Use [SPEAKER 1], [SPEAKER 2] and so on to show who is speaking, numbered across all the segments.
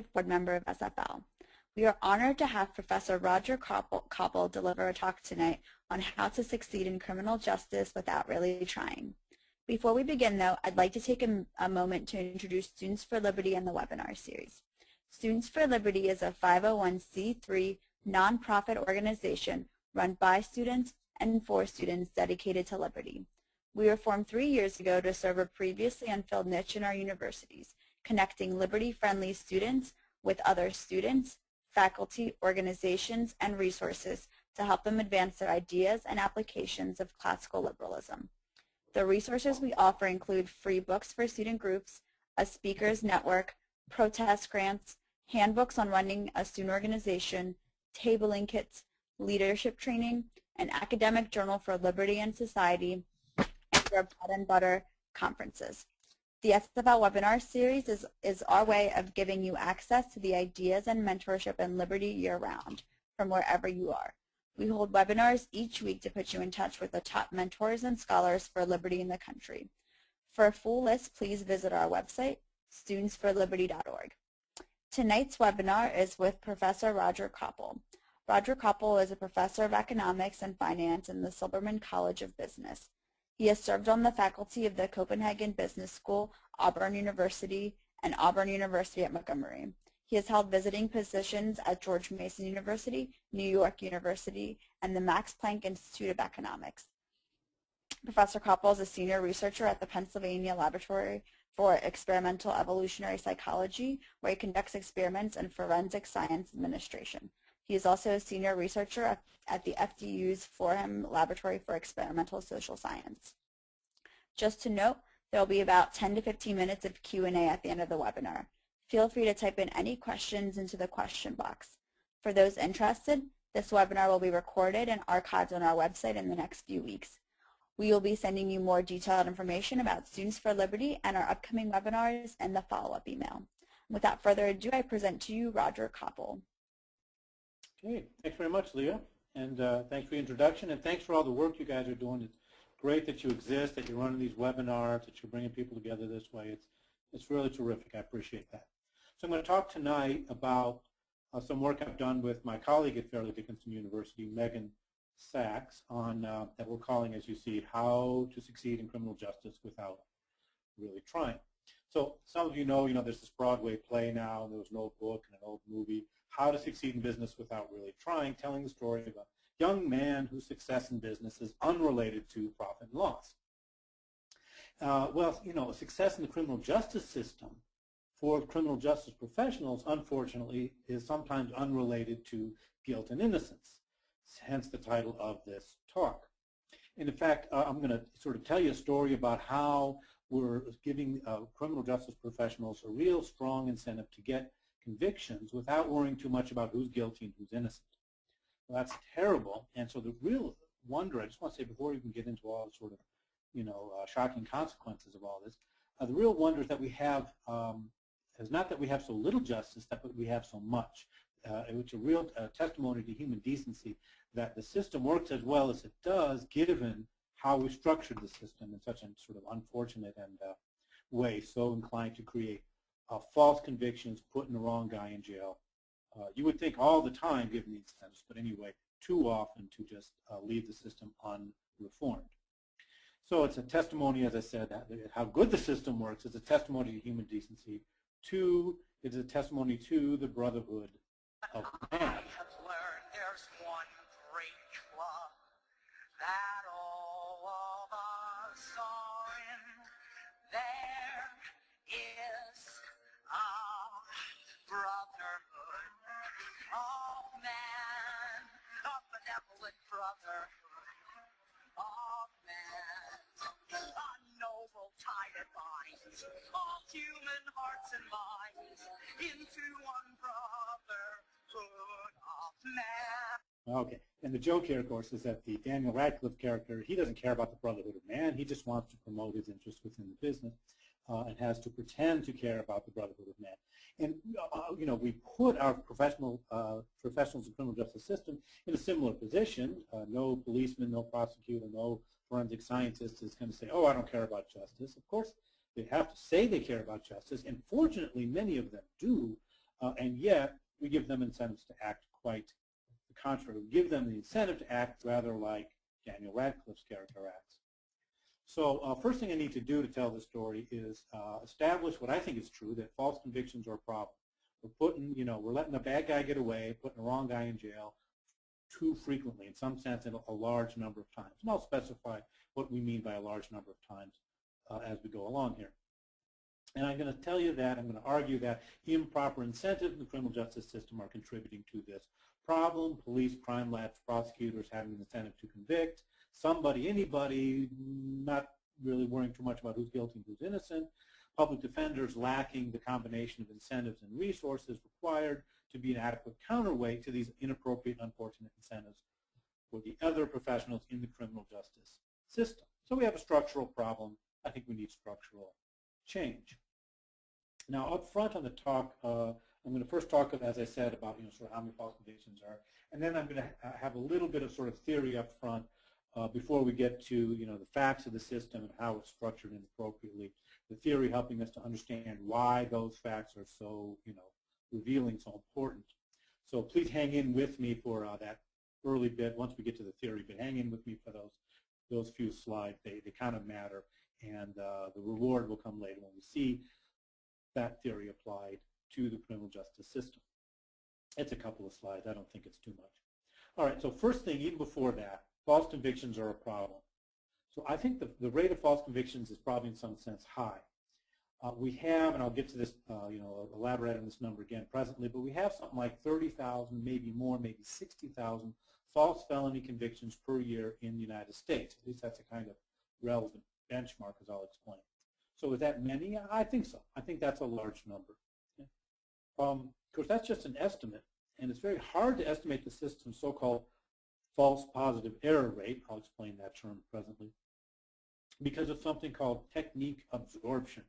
[SPEAKER 1] board member of SFL. We are honored to have Professor Roger Koppl deliver a talk tonight on how to succeed in criminal justice without really trying. Before we begin, though, I'd like to take a moment to introduce Students for Liberty and the webinar series. Students for Liberty is a 501c3 nonprofit organization run by students and for students dedicated to liberty. We were formed 3 years ago to serve a previously unfilled niche in our universities, connecting liberty-friendly students with other students, faculty, organizations, and resources to help them advance their ideas and applications of classical liberalism. The resources we offer include free books for student groups, a speakers network, protest grants, handbooks on running a student organization, tabling kits, leadership training, an academic journal for liberty and society, and our bread and butter conferences. The SFL webinar series is our way of giving you access to the ideas and mentorship and liberty year-round from wherever you are. We hold webinars each week to put you in touch with the top mentors and scholars for liberty in the country. For a full list, please visit our website, studentsforliberty.org. Tonight's webinar is with Professor Roger Koppl. Roger Koppl is a professor of economics and finance in the Silberman College of Business. He has served on the faculty of the Copenhagen Business School, Auburn University, and Auburn University at Montgomery. He has held visiting positions at George Mason University, New York University, and the Max Planck Institute of Economics. Professor Koppl is a senior researcher at the Pennsylvania Laboratory for Experimental Evolutionary Psychology, where he conducts experiments in forensic science administration. He is also a senior researcher at the FDU's Forham Laboratory for Experimental Social Science. Just to note, there will be about 10 to 15 minutes of Q&A at the end of the webinar. Feel free to type in any questions into the question box. For those interested, this webinar will be recorded and archived on our website in the next few weeks. We will be sending you more detailed information about Students for Liberty and our upcoming webinars in the follow-up email. Without further ado, I present to you Roger Koppl.
[SPEAKER 2] Okay, thanks very much, Leah, and thanks for the introduction, and thanks for all the work you guys are doing. It's great that you exist, that you're running these webinars, that you're bringing people together this way. It's really terrific. I appreciate that. So I'm going to talk tonight about some work I've done with my colleague at Fairleigh Dickinson University, Megan Sachs, on that we're calling, as you see, How to Succeed in Criminal Justice Without Really Trying. So some of you know there's this Broadway play now, and there was an old book and an old movie, How to Succeed in Business Without Really Trying, telling the story of a young man whose success in business is unrelated to profit and loss. Well, success in the criminal justice system for criminal justice professionals, unfortunately, is sometimes unrelated to guilt and innocence, hence the title of this talk. And in fact, I'm going to sort of tell you a story about how we're giving criminal justice professionals a real strong incentive to get convictions without worrying too much about who's guilty and who's innocent. Well, that's terrible. And so the real wonder, I just want to say before we can get into all the sort of, shocking consequences of all this, the real wonder is that we have, is not that we have so little justice, but we have so much. It's a real testimony to human decency that the system works as well as it does, given how we structured the system in such a sort of unfortunate and way, so inclined to create false convictions, putting the wrong guy in jail. You would think all the time, given the incentives, but anyway, too often to just leave the system unreformed. So it's a testimony, as I said, how good the system works. It's a testimony to human decency. Two, it's a testimony to the brotherhood of man. I have learned there's one great club that all of us are in. There is a brotherhood of man, a benevolent brotherhood of man, a noble tie that binds all human hearts and minds into one brotherhood of man. Okay, and the joke here, of course, is that the Daniel Radcliffe character, he doesn't care about the brotherhood of man. He just wants to promote his interests within the business and has to pretend to care about the brotherhood of man. And we put our professionals in the criminal justice system in a similar position. No policeman, no prosecutor, no forensic scientist is going to say, oh, I don't care about justice. Of course, they have to say they care about justice, and fortunately, many of them do. and yet we give them incentives to act quite the contrary. We give them the incentive to act rather like Daniel Radcliffe's character acts. So first thing I need to do to tell this story is establish what I think is true, that false convictions are a problem. We're letting the bad guy get away, putting the wrong guy in jail too frequently, in some sense, in a large number of times. And I'll specify what we mean by a large number of times as we go along here. And I'm going to tell you that, I'm going to argue that improper incentives in the criminal justice system are contributing to this problem. Police, crime labs, prosecutors having an incentive to convict somebody, anybody, not really worrying too much about who's guilty and who's innocent. Public defenders lacking the combination of incentives and resources required to be an adequate counterweight to these inappropriate, unfortunate incentives for the other professionals in the criminal justice system. So we have a structural problem. I think we need structural change. Now, up front on the talk, I'm going to first talk, as I said, about sort of how many false convictions are, and then I'm going to have a little bit of sort of theory up front before we get to the facts of the system and how it's structured inappropriately. The theory helping us to understand why those facts are so revealing, so important. So please hang in with me for that early bit once we get to the theory, but hang in with me for those few slides. They kind of matter, and the reward will come later when we see that theory applied to the criminal justice system. It's a couple of slides. I don't think it's too much. All right, so first thing, even before that, false convictions are a problem. So I think the rate of false convictions is probably in some sense high. We have, and I'll get to this, elaborate on this number again presently, but we have something like 30,000, maybe more, maybe 60,000 false felony convictions per year in the United States. At least that's a kind of relevant benchmark, as I'll explain. So is that many? I think so. I think that's a large number. Okay. Of course, that's just an estimate, and it's very hard to estimate the system's so-called false positive error rate. I'll explain that term presently, because of something called technique absorption.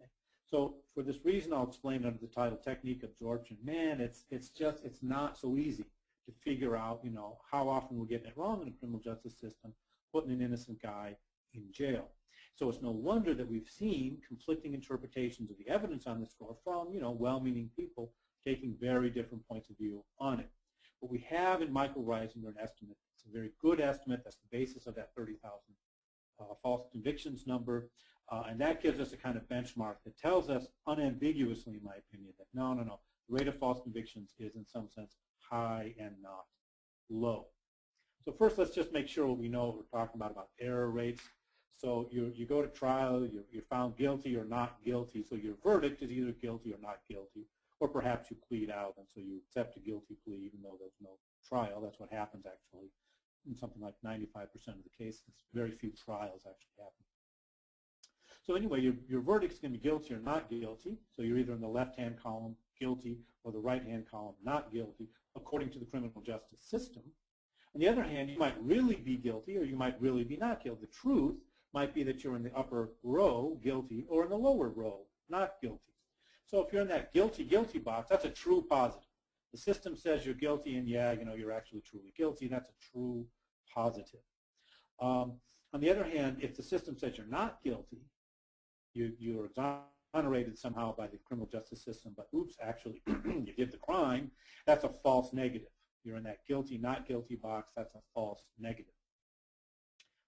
[SPEAKER 2] Okay. So for this reason, I'll explain under the title technique absorption. Man, it's not so easy to figure out, how often we're getting it wrong in the criminal justice system, putting an innocent guy in jail. So it's no wonder that we've seen conflicting interpretations of the evidence on this score from, well-meaning people taking very different points of view on it. What we have in Michael Reisinger, an estimate, it's a very good estimate. That's the basis of that 30,000 false convictions number. And that gives us a kind of benchmark that tells us unambiguously, in my opinion, that no, the rate of false convictions is in some sense high and not low. So first, let's just make sure we know what we're talking about error rates. So you go to trial, you're found guilty or not guilty, so your verdict is either guilty or not guilty, or perhaps you plead out, and so you accept a guilty plea even though there's no trial. That's what happens actually in something like 95% of the cases. Very few trials actually happen. So anyway, your verdict is going to be guilty or not guilty, so you're either in the left-hand column, guilty, or the right-hand column, not guilty, according to the criminal justice system. On the other hand, you might really be guilty or you might really be not guilty. The truth might be that you're in the upper row, guilty, or in the lower row, not guilty. So if you're in that guilty box, that's a true positive. The system says you're guilty, and yeah, you're actually truly guilty. That's a true positive. On the other hand, if the system says you're not guilty, you're exonerated somehow by the criminal justice system, but oops, actually you did the crime, that's a false negative. You're in that guilty, not guilty box. That's a false negative.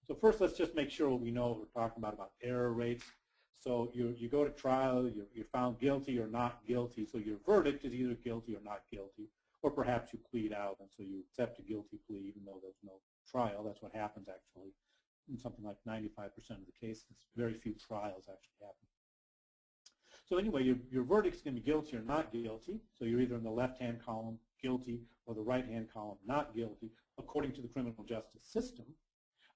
[SPEAKER 2] So first, let's just make sure we know what we're talking about error rates. So you go to trial, you're found guilty or not guilty, so your verdict is either guilty or not guilty, or perhaps you plead out, and so you accept a guilty plea even though there's no trial. That's what happens actually in something like 95% of the cases. Very few trials actually happen. So anyway, your verdict is going to be guilty or not guilty, so you're either in the left-hand column, guilty, or the right-hand column, not guilty, according to the criminal justice system.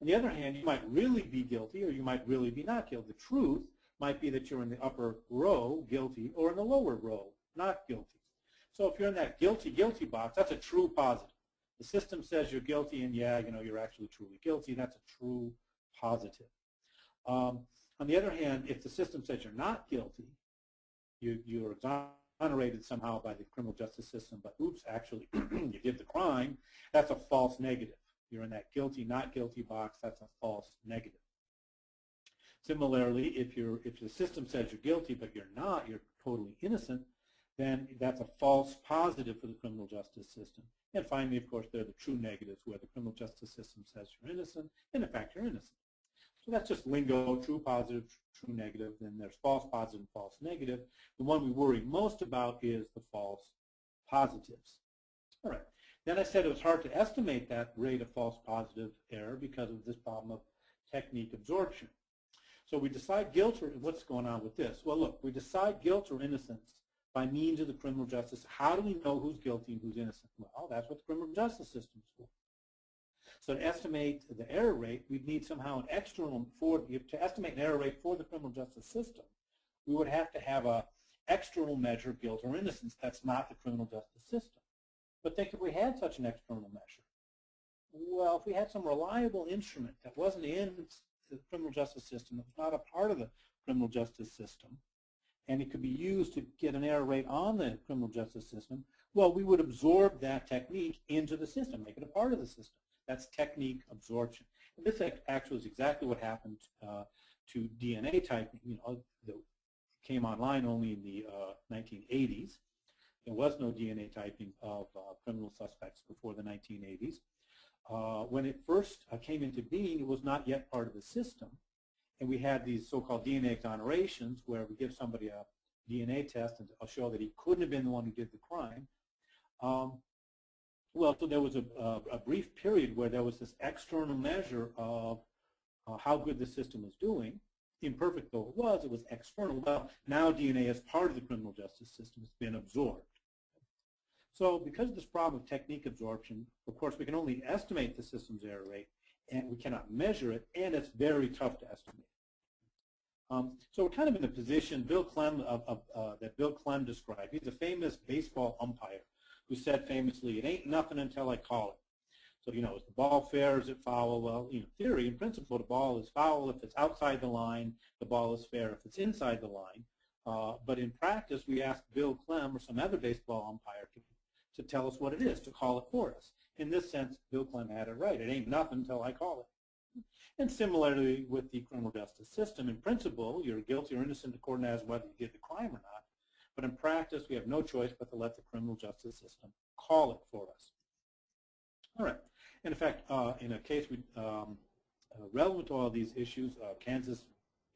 [SPEAKER 2] On the other hand, you might really be guilty or you might really be not guilty. The truth might be that you're in the upper row, guilty, or in the lower row, not guilty. So if you're in that guilty box, that's a true positive. The system says you're guilty, and yeah, you're actually truly guilty. That's a true positive. On the other hand, if the system says you're not guilty, you're exonerated somehow by the criminal justice system, but oops, actually you did the crime, that's a false negative. You're in that guilty, not guilty box. That's a false negative. Similarly, if the system says you're guilty but you're not, you're totally innocent, then that's a false positive for the criminal justice system. And finally, of course, there are the true negatives where the criminal justice system says you're innocent, and in fact you're innocent. So that's just lingo, true positive, true negative. Then there's false positive and false negative. The one we worry most about is the false positives. All right. Then I said it was hard to estimate that rate of false positive error because of this problem of technique absorption. So we decide guilt, or what's going on with this? Well, look, we decide guilt or innocence by means of the criminal justice. How do we know who's guilty and who's innocent? Well, that's what the criminal justice system is for. So to estimate the error rate, we'd need somehow an external, to estimate an error rate for the criminal justice system, we would have to have an external measure of guilt or innocence. That's not the criminal justice system. But think if we had such an external measure. Well, if we had some reliable instrument that wasn't in the criminal justice system, that was not a part of the criminal justice system, and it could be used to get an error rate on the criminal justice system, well, we would absorb that technique into the system, make it a part of the system. That's technique absorption. And this actually is exactly what happened to DNA typing. You know, it came online only in the 1980s. There was no DNA typing of criminal suspects before the 1980s. When it first came into being, it was not yet part of the system. And we had these so-called DNA exonerations where we give somebody a DNA test and I'll show that he couldn't have been the one who did the crime. Well, so there was a brief period where there was this external measure of how good the system was doing. Imperfect though it was external. Well, now DNA is part of the criminal justice system. It's been absorbed. So because of this problem of technique absorption, of course, we can only estimate the system's error rate, and we cannot measure it, and it's very tough to estimate. So we're kind of in a position that Bill Clem described. He's a famous baseball umpire who said famously, "It ain't nothing until I call it." So, you know, is the ball fair, is it foul? Well, in theory, in principle, the ball is foul if it's outside the line, the ball is fair if it's inside the line. But in practice, we asked Bill Clem or some other baseball umpire to tell us what it is, to call it for us. In this sense, Bill Clem had it right. It ain't nothing until I call it. And similarly with the criminal justice system, in principle, you're guilty or innocent according as whether you did the crime or not. But in practice, we have no choice but to let the criminal justice system call it for us. All right. And in fact, in a case relevant to all these issues, Kansas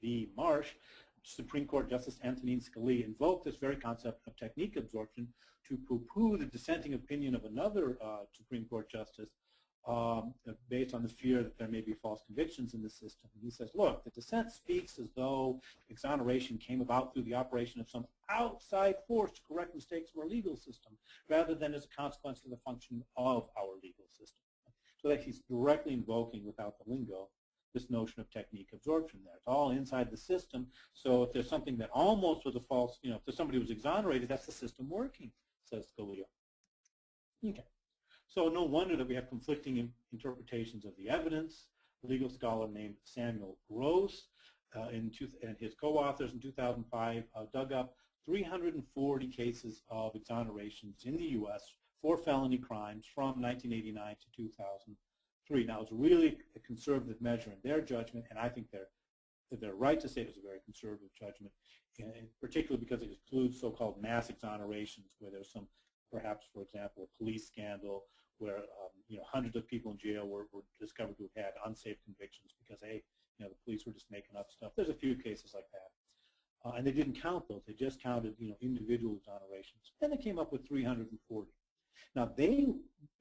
[SPEAKER 2] v. Marsh, Supreme Court Justice Antonin Scalia invoked this very concept of technique absorption to poo-poo the dissenting opinion of another Supreme Court justice based on the fear that there may be false convictions in the system. And he says, look, the dissent speaks as though exoneration came about through the operation of some outside force to correct mistakes from our legal system, rather than as a consequence of the function of our legal system. So that he's directly invoking, without the lingo, this notion of technique absorption there. It's all inside the system, so if there's something that almost was a false, you know, if somebody was exonerated, that's the system working, says Scalia. Okay. So no wonder that we have conflicting interpretations of the evidence. A legal scholar named Samuel Gross and his co-authors in 2005 dug up 340 cases of exonerations in the U.S. for felony crimes from 1989 to 2003. Now, it's really a conservative measure in their judgment, and I think they're right to say it was a very conservative judgment, and particularly because it includes so-called mass exonerations, where there's some, perhaps, for example, a police scandal where hundreds of people in jail were discovered to have had unsafe convictions because the police were just making up stuff. There's a few cases like that, and they didn't count those. They just counted individual exonerations, and they came up with 340. Now they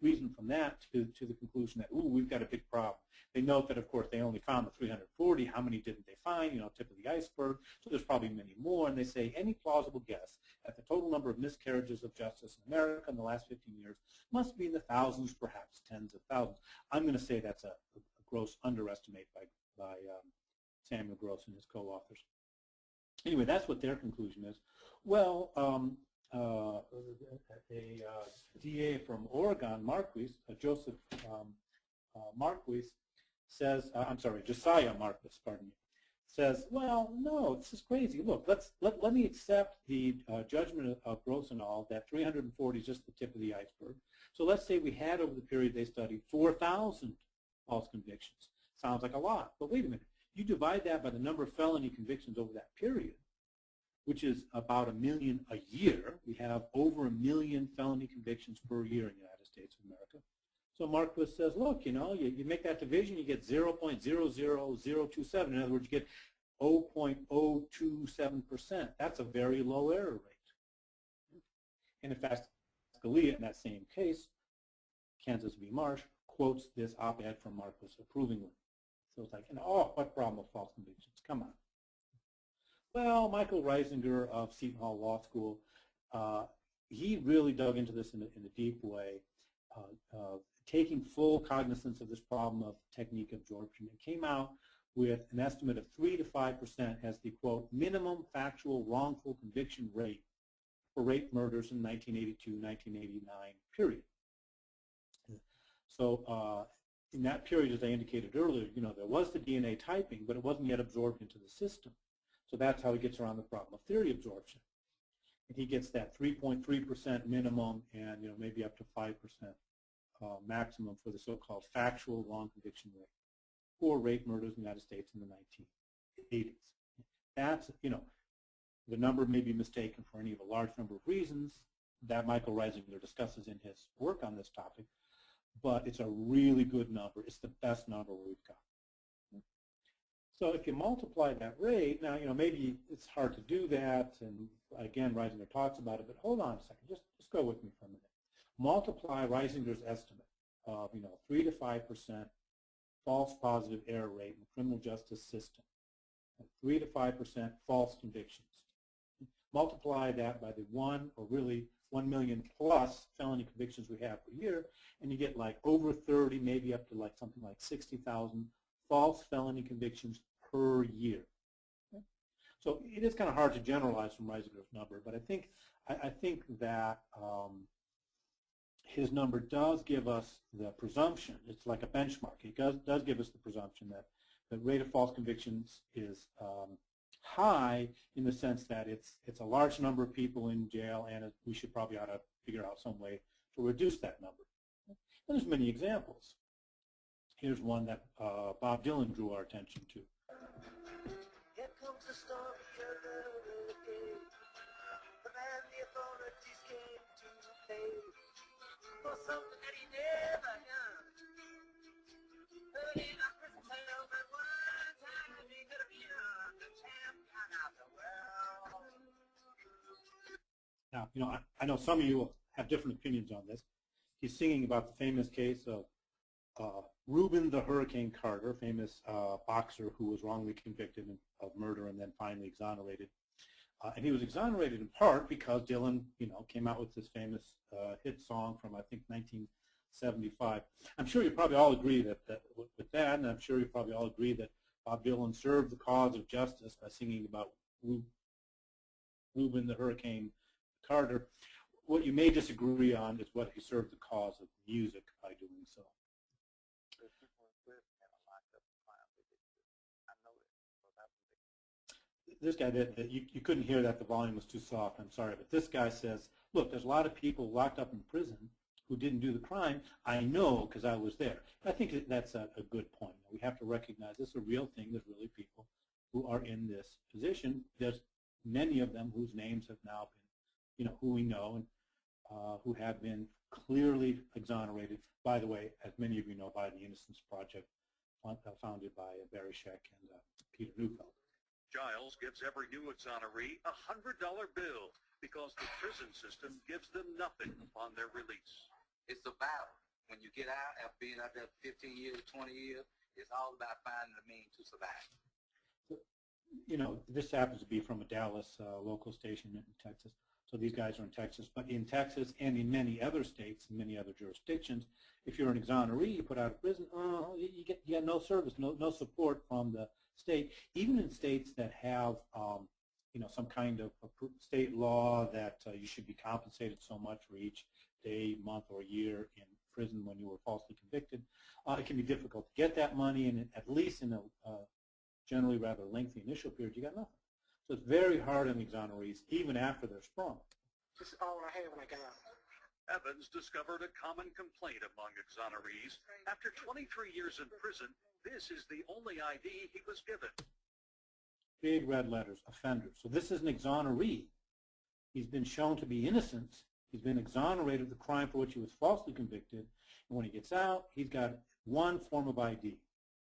[SPEAKER 2] reasoned from that to the conclusion that, ooh, we've got a big problem. They note that, of course, they only found the 340. How many didn't they find? Tip of the iceberg. So there's probably many more. And they say any plausible guess at the total number of miscarriages of justice in America in the last 15 years must be in the thousands, perhaps tens of thousands. I'm going to say that's a gross underestimate by Samuel Gross and his co-authors. Anyway, that's what their conclusion is. Well, a DA from Oregon, Josiah Marquis, pardon me, says, well, no, this is crazy. Look, let me accept the judgment of Gross and all that 340 is just the tip of the iceberg. So let's say we had, over the period they studied, 4,000 false convictions. Sounds like a lot, but wait a minute. You divide that by the number of felony convictions over that period, which is about 1 million a year. We have over 1 million felony convictions per year in the United States of America. So Marquis says, look, you know, you make that division, you get 0.00027. In other words, you get 0.027%. That's a very low error rate. And in fact, Scalia, in that same case, Kansas v. Marsh, quotes this op-ed from Marquis approvingly. So it's like, you know, oh, what problem with false convictions? Come on. Well, Michael Reisinger of Seton Hall Law School, he really dug into this in a deep way, taking full cognizance of this problem of technique absorption, and came out with an estimate of 3 to 5% as the, quote, minimum factual wrongful conviction rate for rape murders in 1982-1989 period. So in that period, as I indicated earlier, you know, there was the DNA typing, but it wasn't yet absorbed into the system. So that's how he gets around the problem of theory absorption. And he gets that 3.3% minimum and, you know, maybe up to 5% maximum for the so-called factual wrong conviction rate for rape murders in the United States in the 1980s. That's, you know, the number may be mistaken for any of a large number of reasons that Michael Reisinger discusses in his work on this topic, but it's a really good number. It's the best number we've got. So if you multiply that rate, now, you know, maybe it's hard to do that, and again, Reisinger talks about it, but hold on a second. Just go with me for a minute. Multiply Reisinger's estimate of, you know, 3 to 5% false positive error rate in the criminal justice system, and 3 to 5% false convictions. Multiply that by the 1 million plus felony convictions we have per year, and you get like over 30, maybe up to like something like 60,000 false felony convictions per year. Okay? So it is kind of hard to generalize from Reisinger's number, but I think that his number does give us the presumption. It's like a benchmark. It does give us the presumption that the rate of false convictions is high in the sense that it's a large number of people in jail, and we should probably ought to figure out some way to reduce that number. And there's many examples. Here's one that Bob Dylan drew our attention to. Here comes the story of the hurricane. The man the authorities came to pay for something that he never done. Early in a prison tale that one time he could have been the champion of the world. Now, you know, I know some of you will have different opinions on this. He's singing about the famous case of Reuben the Hurricane Carter, famous boxer who was wrongly convicted of murder and then finally exonerated. And he was exonerated in part because Dylan, you know, came out with this famous hit song from, I think, 1975. I'm sure you probably all agree with that, and I'm sure you probably all agree that Bob Dylan served the cause of justice by singing about Reuben the Hurricane Carter. What you may disagree on is what he served the cause of music by doing so. This guy, you couldn't hear that, the volume was too soft, I'm sorry, but this guy says, look, there's a lot of people locked up in prison who didn't do the crime. I know because I was there. I think that's a good point. We have to recognize this is a real thing. There's really people who are in this position. There's many of them whose names have now been, you know, who we know and who have been clearly exonerated, by the way, as many of you know, by the Innocence Project, founded by Barry Scheck and Peter Neufeld.
[SPEAKER 3] Giles gives every new exoneree a $100 bill because the prison system gives them nothing upon their release.
[SPEAKER 4] It's a battle. When you get out, after being out there 15 years, 20 years, it's all about finding a means to survive.
[SPEAKER 2] You know, this happens to be from a Dallas local station in Texas. So these guys are in Texas. But in Texas and in many other states and many other jurisdictions, if you're an exoneree, you put out of prison, you get no service, no support from the state. Even in states that have, you know, some kind of state law that you should be compensated so much for each day, month, or year in prison when you were falsely convicted, it can be difficult to get that money, and at least in a generally rather lengthy initial period, you got nothing. So it's very hard on exonerees, even after they're sprung.
[SPEAKER 5] This is all I had when I got out.
[SPEAKER 3] Evans discovered a common complaint among exonerees. After 23 years in prison, this is the only ID he was given.
[SPEAKER 2] big red letters, offender. So this is an exoneree. He's been shown to be innocent. He's been exonerated of the crime for which he was falsely convicted. And when he gets out, he's got one form of ID.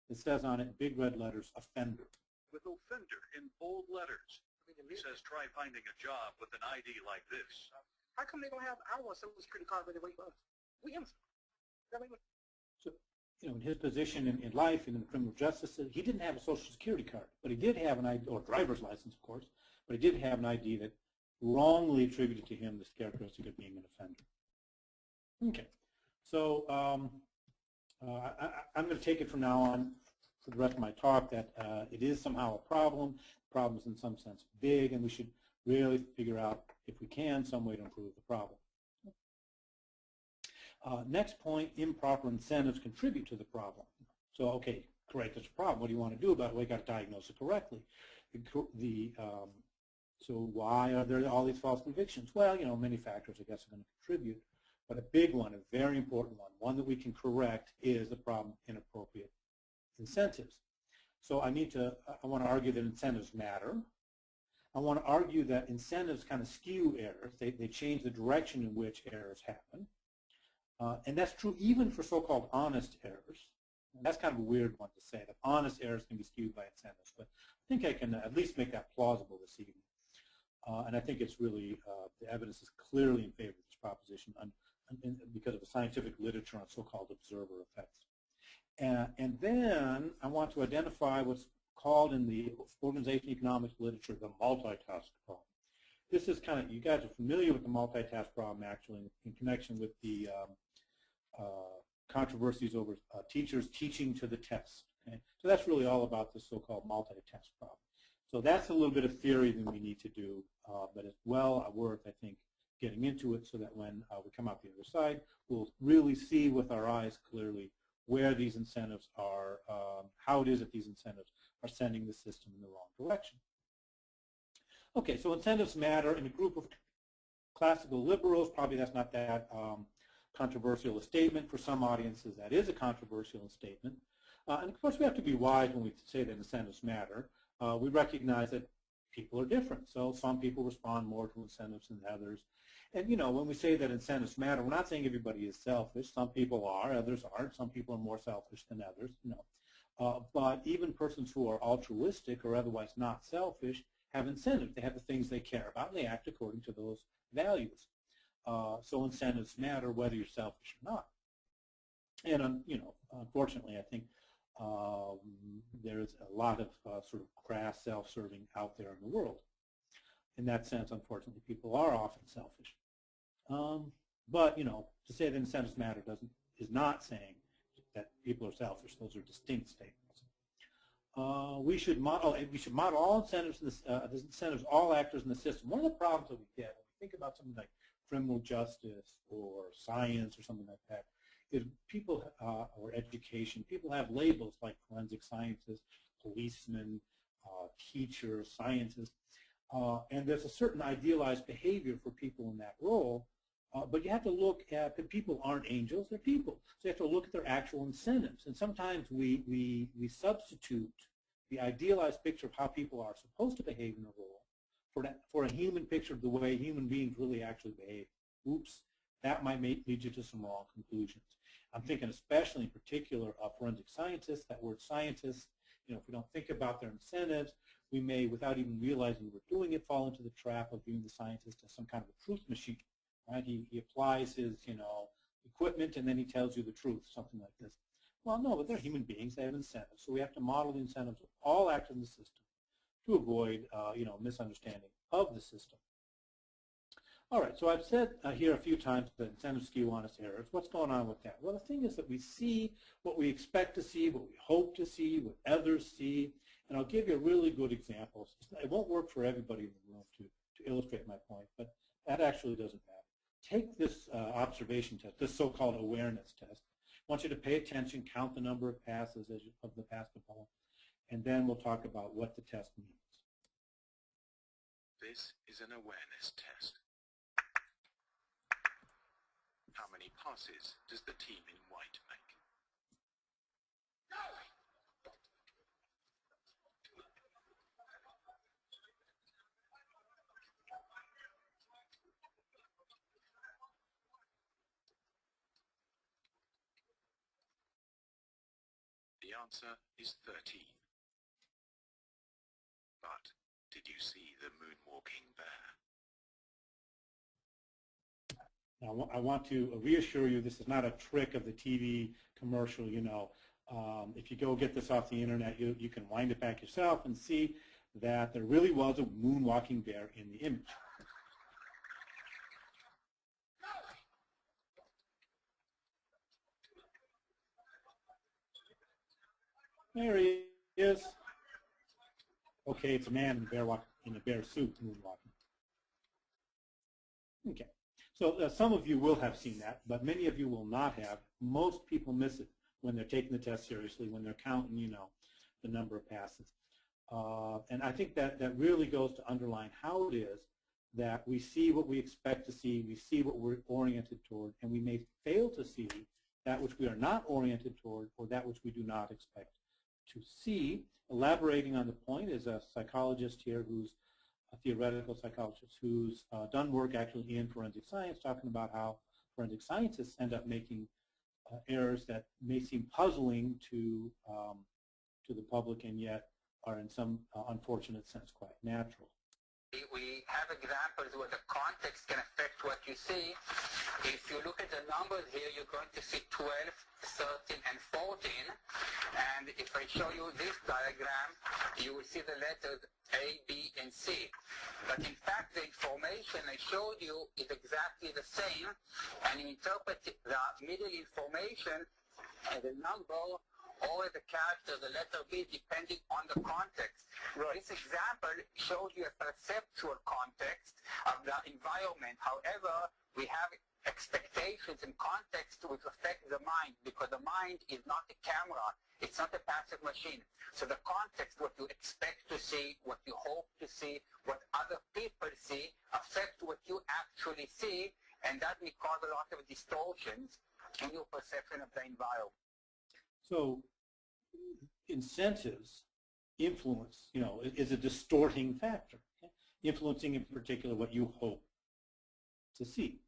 [SPEAKER 2] It says on it, big red letters, offender.
[SPEAKER 3] With offender in bold letters. He says try finding a job with an ID like this.
[SPEAKER 5] How come they don't have our social security card when they wait for us? We innocent.
[SPEAKER 2] So, you know, in his position in life and in the criminal justice system, he didn't have a social security card, but he did have an ID, or driver's license, of course, but he did have an ID that wrongly attributed to him this characteristic of being an offender. Okay, so I'm going to take it from now on for the rest of my talk that it is somehow a problem. The problem is in some sense big, and we should really figure out, if we can, some way to improve the problem. Next point, improper incentives contribute to the problem. So, okay, great, there's a problem. What do you want to do about it? Well, you got to diagnose it correctly. So why are there all these false convictions? Well, you know, many factors, I guess, are going to contribute. But a big one, a very important one that we can correct, is the problem of inappropriate incentives. So I want to argue that incentives matter. I want to argue that incentives kind of skew errors. They change the direction in which errors happen. And that's true even for so-called honest errors. And that's kind of a weird one to say, that honest errors can be skewed by incentives. But I think I can at least make that plausible this evening. And I think it's really, the evidence is clearly in favor of this proposition because of the scientific literature on so-called observer effects. And then I want to identify what's called in the organizational economics literature the multitask problem. This is kind of, you guys are familiar with the multitask problem actually in connection with the controversies over teachers teaching to the test. Okay? So that's really all about the so-called multitask problem. So that's a little bit of theory that we need to do, but it's well worth, I think, getting into it so that when we come out the other side, we'll really see with our eyes clearly where these incentives are, how it is that these incentives are sending the system in the wrong direction. Okay, so incentives matter. In a group of classical liberals, probably that's not that controversial a statement. For some audiences, that is a controversial statement. And of course, we have to be wise when we say that incentives matter. We recognize that people are different. So some people respond more to incentives than others. And, you know, when we say that incentives matter, we're not saying everybody is selfish. Some people are, others aren't. Some people are more selfish than others, you know. But even persons who are altruistic or otherwise not selfish have incentives. They have the things they care about, and they act according to those values. So incentives matter whether you're selfish or not. And, you know, unfortunately, I think there's a lot of sort of crass self-serving out there in the world. In that sense, unfortunately, people are often selfish. But, you know, to say that incentives matter is not saying that people are selfish. Those are distinct statements. We should model all incentives, incentives all actors in the system. One of the problems that we get when we think about something like criminal justice or science or something like that is people, or education, people have labels like forensic scientists, policemen, teachers, scientists, and there's a certain idealized behavior for people in that role, but you have to look at that people aren't angels, they're people. So you have to look at their actual incentives, and sometimes we substitute the idealized picture of how people are supposed to behave in a role for a human picture of the way human beings really actually behave. Oops, that might lead you to some wrong conclusions. I'm thinking especially in particular of forensic scientists. That word scientists, you know, if we don't think about their incentives, we may, without even realizing we're doing it, fall into the trap of viewing the scientist as some kind of a truth machine, right? He applies his, you know, equipment and then he tells you the truth, something like this. Well, no, but they're human beings, they have incentives. So we have to model the incentives of all actors in the system to avoid, you know, misunderstanding of the system. All right, so I've said here a few times that incentives skew honest errors. What's going on with that? Well, the thing is that we see what we expect to see, what we hope to see, what others see, and I'll give you a really good example. It won't work for everybody in the room to illustrate my point, but that actually doesn't matter. Take this observation test, this so-called awareness test. I want you to pay attention, count the number of passes of the pass the ball, and then we'll talk about what the test means.
[SPEAKER 6] This is an awareness test. How many passes does the team in white make? answer is 13. But did you see the moonwalking bear?
[SPEAKER 2] Now, I want to reassure you this is not a trick of the TV commercial, you know. If you go get this off the internet, you can wind it back yourself and see that there really was a moonwalking bear in the image. There he is. Okay, it's a man in a bear suit moonwalking. Okay, so some of you will have seen that, but many of you will not have. Most people miss it when they're taking the test seriously, when they're counting, you know, the number of passes. And I think that really goes to underline how it is that we see what we expect to see, we see what we're oriented toward, and we may fail to see that which we are not oriented toward or that which we do not expect to see. Elaborating on the point is a psychologist here who's a theoretical psychologist who's done work actually in forensic science, talking about how forensic scientists end up making errors that may seem puzzling to the public and yet are in some unfortunate sense quite natural.
[SPEAKER 4] We have examples where the context can affect what you see. If you look at the numbers here, you're going to see 12, 13, and 14. And if I show you this diagram, you will see the letters A, B, and C. But in fact, the information I showed you is exactly the same, and you interpret the middle information as a number or the character, the letter B, depending on the context. Right. This example shows you a perceptual context of the environment. However, we have expectations and context which affect the mind, because the mind is not a camera. It's not a passive machine. So the context, what you expect to see, what you hope to see, what other people see, affect what you actually see, and that may cause a lot of distortions in your perception of the environment.
[SPEAKER 2] So incentives, influence, you know, is a distorting factor, okay? Influencing in particular what you hope to see.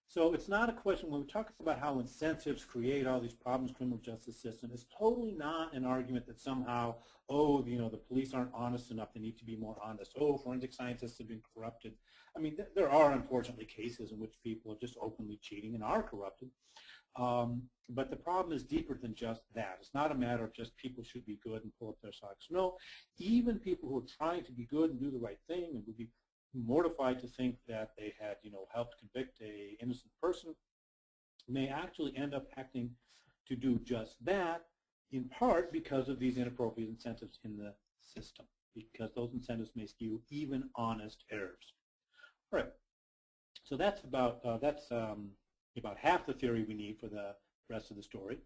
[SPEAKER 2] So it's not a question, when we talk about how incentives create all these problems in the criminal justice system, it's totally not an argument that somehow, oh, you know, the police aren't honest enough, they need to be more honest. Oh, forensic scientists have been corrupted. I mean, there are unfortunately cases in which people are just openly cheating and are corrupted. But the problem is deeper than just that. It's not a matter of just people should be good and pull up their socks. No, even people who are trying to be good and do the right thing and would be mortified to think that they had, you know, helped convict an innocent person may actually end up acting to do just that, in part because of these inappropriate incentives in the system, because those incentives may skew even honest errors. All right, so that's about half the theory we need for the rest of the story.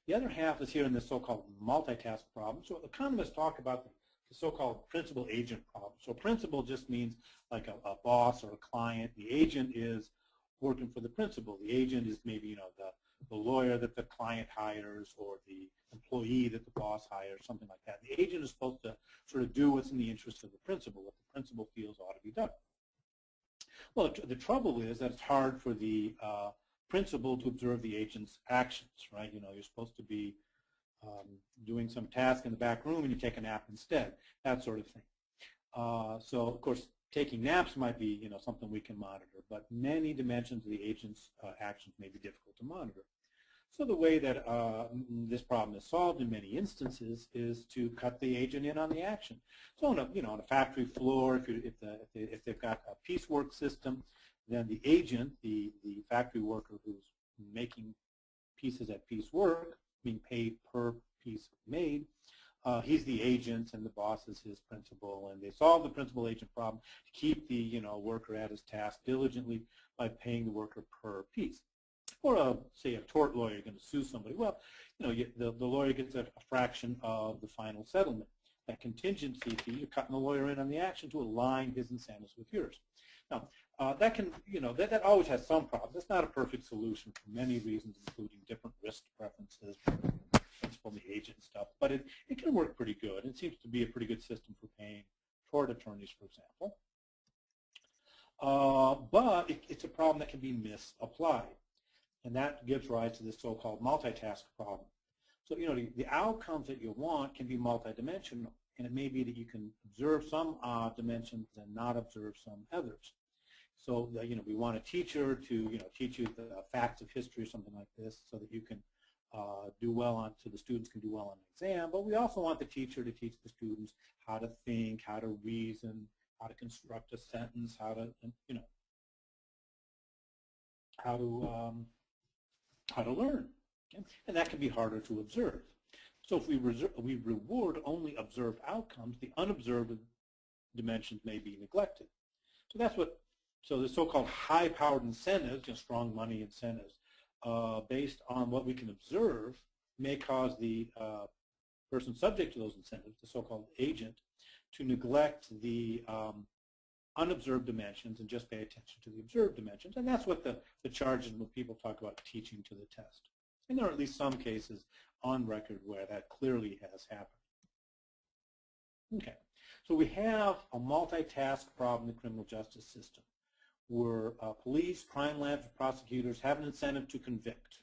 [SPEAKER 2] The other half is here in the so-called multitask problem. So economists talk about the so-called principal-agent problem. So principal just means like a boss or a client. The agent is working for the principal. The agent is maybe, you know, the lawyer that the client hires or the employee that the boss hires, something like that. The agent is supposed to sort of do what's in the interest of the principal, what the principal feels ought to be done. Well, the trouble is that it's hard for the principal to observe the agent's actions, right? You know, you're supposed to be doing some task in the back room and you take a nap instead, that sort of thing. So, of course, taking naps might be, you know, something we can monitor, but many dimensions of the agent's actions may be difficult to monitor. So the way that this problem is solved in many instances is to cut the agent in on the action. So, on a factory floor, if they've got a piecework system, then the agent, the factory worker who's making pieces at piecework, being paid per piece made, he's the agent and the boss is his principal, and they solve the principal-agent problem to keep the, you know, worker at his task diligently by paying the worker per piece. Or say a tort lawyer going to sue somebody. Well, you know, the lawyer gets a fraction of the final settlement. That contingency fee, you're cutting the lawyer in on the action to align his incentives with yours. Now, that can, you know, that always has some problems. It's not a perfect solution for many reasons, including different risk preferences, principal, the agent and stuff. But it can work pretty good. It seems to be a pretty good system for paying tort attorneys, for example. But it's a problem that can be misapplied. And that gives rise to this so-called multitask problem. So, the outcomes that you want can be multidimensional, and it may be that you can observe some dimensions and not observe some others. So, we want a teacher to, teach you the facts of history or something like this so that you can do well on, so the students can do well on the exam. But we also want the teacher to teach the students how to think, how to reason, how to construct a sentence, how to, how to learn. Okay? And that can be harder to observe. So if we reward only observed outcomes, the unobserved dimensions may be neglected. So that's what, so the so-called high-powered incentives, strong money incentives, based on what we can observe, may cause the person subject to those incentives, the so-called agent, to neglect the unobserved dimensions and just pay attention to the observed dimensions. And that's what the charge is when people talk about teaching to the test. And there are at least some cases on record where that clearly has happened. Okay, so we have a multitask problem in the criminal justice system where police, crime labs, and prosecutors have an incentive to convict.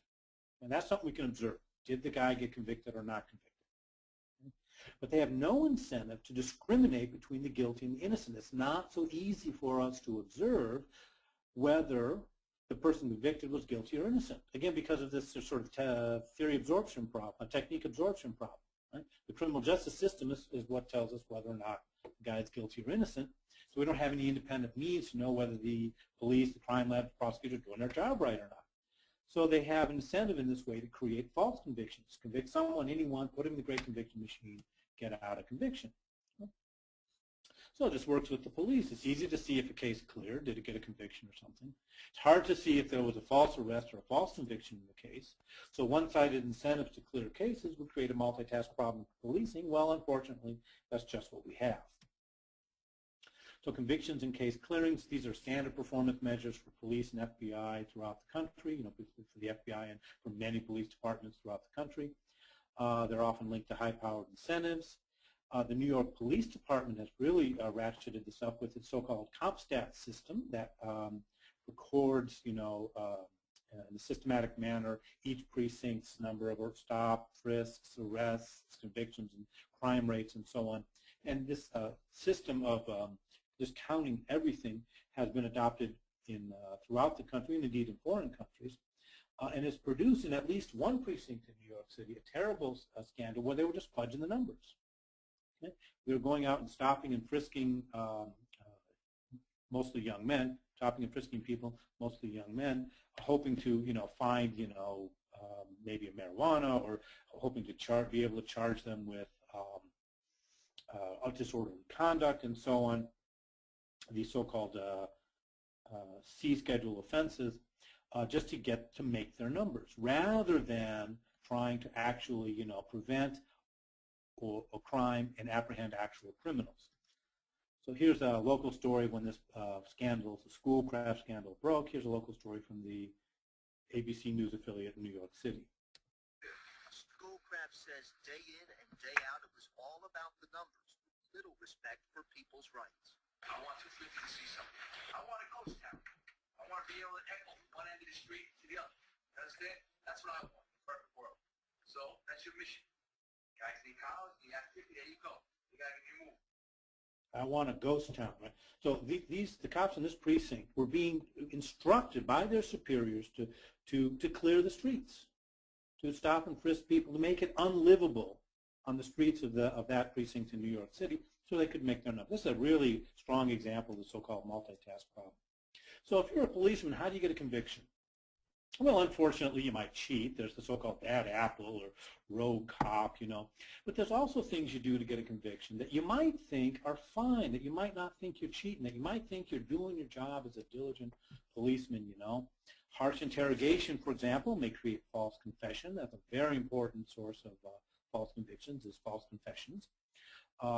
[SPEAKER 2] And that's something we can observe. Did the guy get convicted or not convicted? But they have no incentive to discriminate between the guilty and the innocent. It's not so easy for us to observe whether the person convicted was guilty or innocent. Again, because of this sort of theory absorption problem, a technique absorption problem. Right? The criminal justice system is what tells us whether or not the guy is guilty or innocent. So we don't have any independent means to know whether the police, the crime lab, the prosecutor are doing their job right or not. So they have an incentive in this way to create false convictions. Convict someone, anyone, put him in the great conviction machine, get out a conviction. So this works with the police. It's easy to see if a case cleared. Did it get a conviction or something? It's hard to see if there was a false arrest or a false conviction in the case. So one-sided incentives to clear cases would create a multitask problem for policing. Well, unfortunately, that's just what we have. So convictions and case clearings, these are standard performance measures for police and FBI throughout the country, for the FBI and for many police departments throughout the country. They're often linked to high-powered incentives. The New York Police Department has really ratcheted this up with its so-called CompStat system that records, in a systematic manner each precinct's number of stop, frisks, arrests, convictions, and crime rates, and so on. And this system of just counting everything has been adopted throughout the country, and indeed in foreign countries, and has produced in at least one precinct in New York City a terrible scandal where they were just fudging the numbers. Okay? They were going out and stopping and frisking mostly young men, stopping and frisking people, mostly young men, hoping to find maybe a marijuana, or hoping to be able to charge them with disorderly conduct and so on. These so-called C schedule offenses, just to make their numbers, rather than trying to actually prevent a crime and apprehend actual criminals. So here's a local story when this scandal, the Schoolcraft scandal, broke. Here's a local story from the ABC News affiliate in New York City.
[SPEAKER 7] Schoolcraft says day in and day out it was all about the numbers, with little respect for people's rights.
[SPEAKER 6] I want 250 to see something. I want a ghost town. I want to be able to echo from one end of the street to the other. You understand? That's what I want. Perfect world. So that's your mission. Guys need college, you have 50, there you go. You got to get your move.
[SPEAKER 2] I want a ghost town, right? So the cops in this precinct were being instructed by their superiors to clear the streets, to stop and frisk people, to make it unlivable on the streets of that precinct in New York City, so they could make their numbers. This is a really strong example of the so-called multitask problem. So if you're a policeman, how do you get a conviction? Well, unfortunately, you might cheat. There's the so-called bad apple or rogue cop, But there's also things you do to get a conviction that you might think are fine, that you might not think you're cheating, that you might think you're doing your job as a diligent policeman, Harsh interrogation, for example, may create false confession. That's a very important source of false convictions, is false confessions.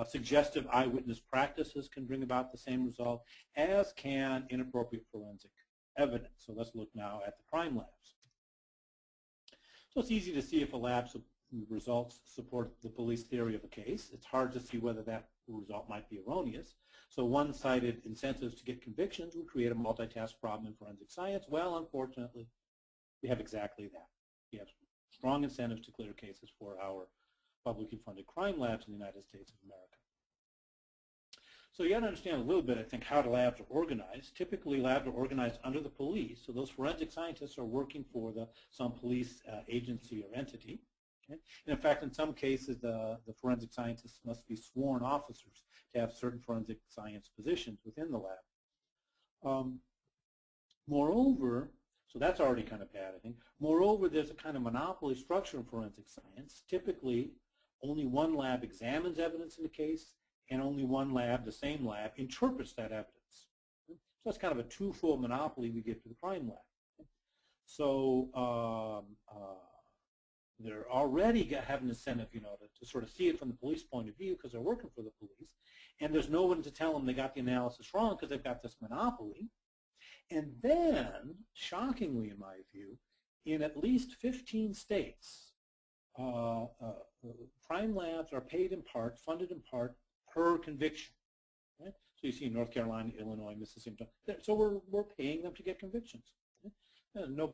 [SPEAKER 2] Suggestive eyewitness practices can bring about the same result, as can inappropriate forensic evidence. So let's look now at the crime labs. So it's easy to see if a lab's results support the police theory of a case. It's hard to see whether that result might be erroneous. So one-sided incentives to get convictions would create a multitask problem in forensic science. Well, unfortunately, we have exactly that. We have strong incentives to clear cases for our publicly funded crime labs in the United States of America. So you got to understand a little bit, I think, how the labs are organized. Typically, labs are organized under the police, so those forensic scientists are working for some police agency or entity. Okay? And in fact, in some cases, the forensic scientists must be sworn officers to have certain forensic science positions within the lab. Moreover, so that's already kind of bad, I think. Moreover, there's a kind of monopoly structure in forensic science. Typically, only one lab examines evidence in the case, and only one lab, the same lab, interprets that evidence. So that's kind of a twofold monopoly we give to the crime lab. So they're already have an incentive, to sort of see it from the police point of view because they're working for the police, and there's no one to tell them they got the analysis wrong because they've got this monopoly. And then, shockingly in my view, in at least 15 states, crime labs are paid in part, funded in part, per conviction. Right? So you see North Carolina, Illinois, Mississippi. So we're paying them to get convictions. Right?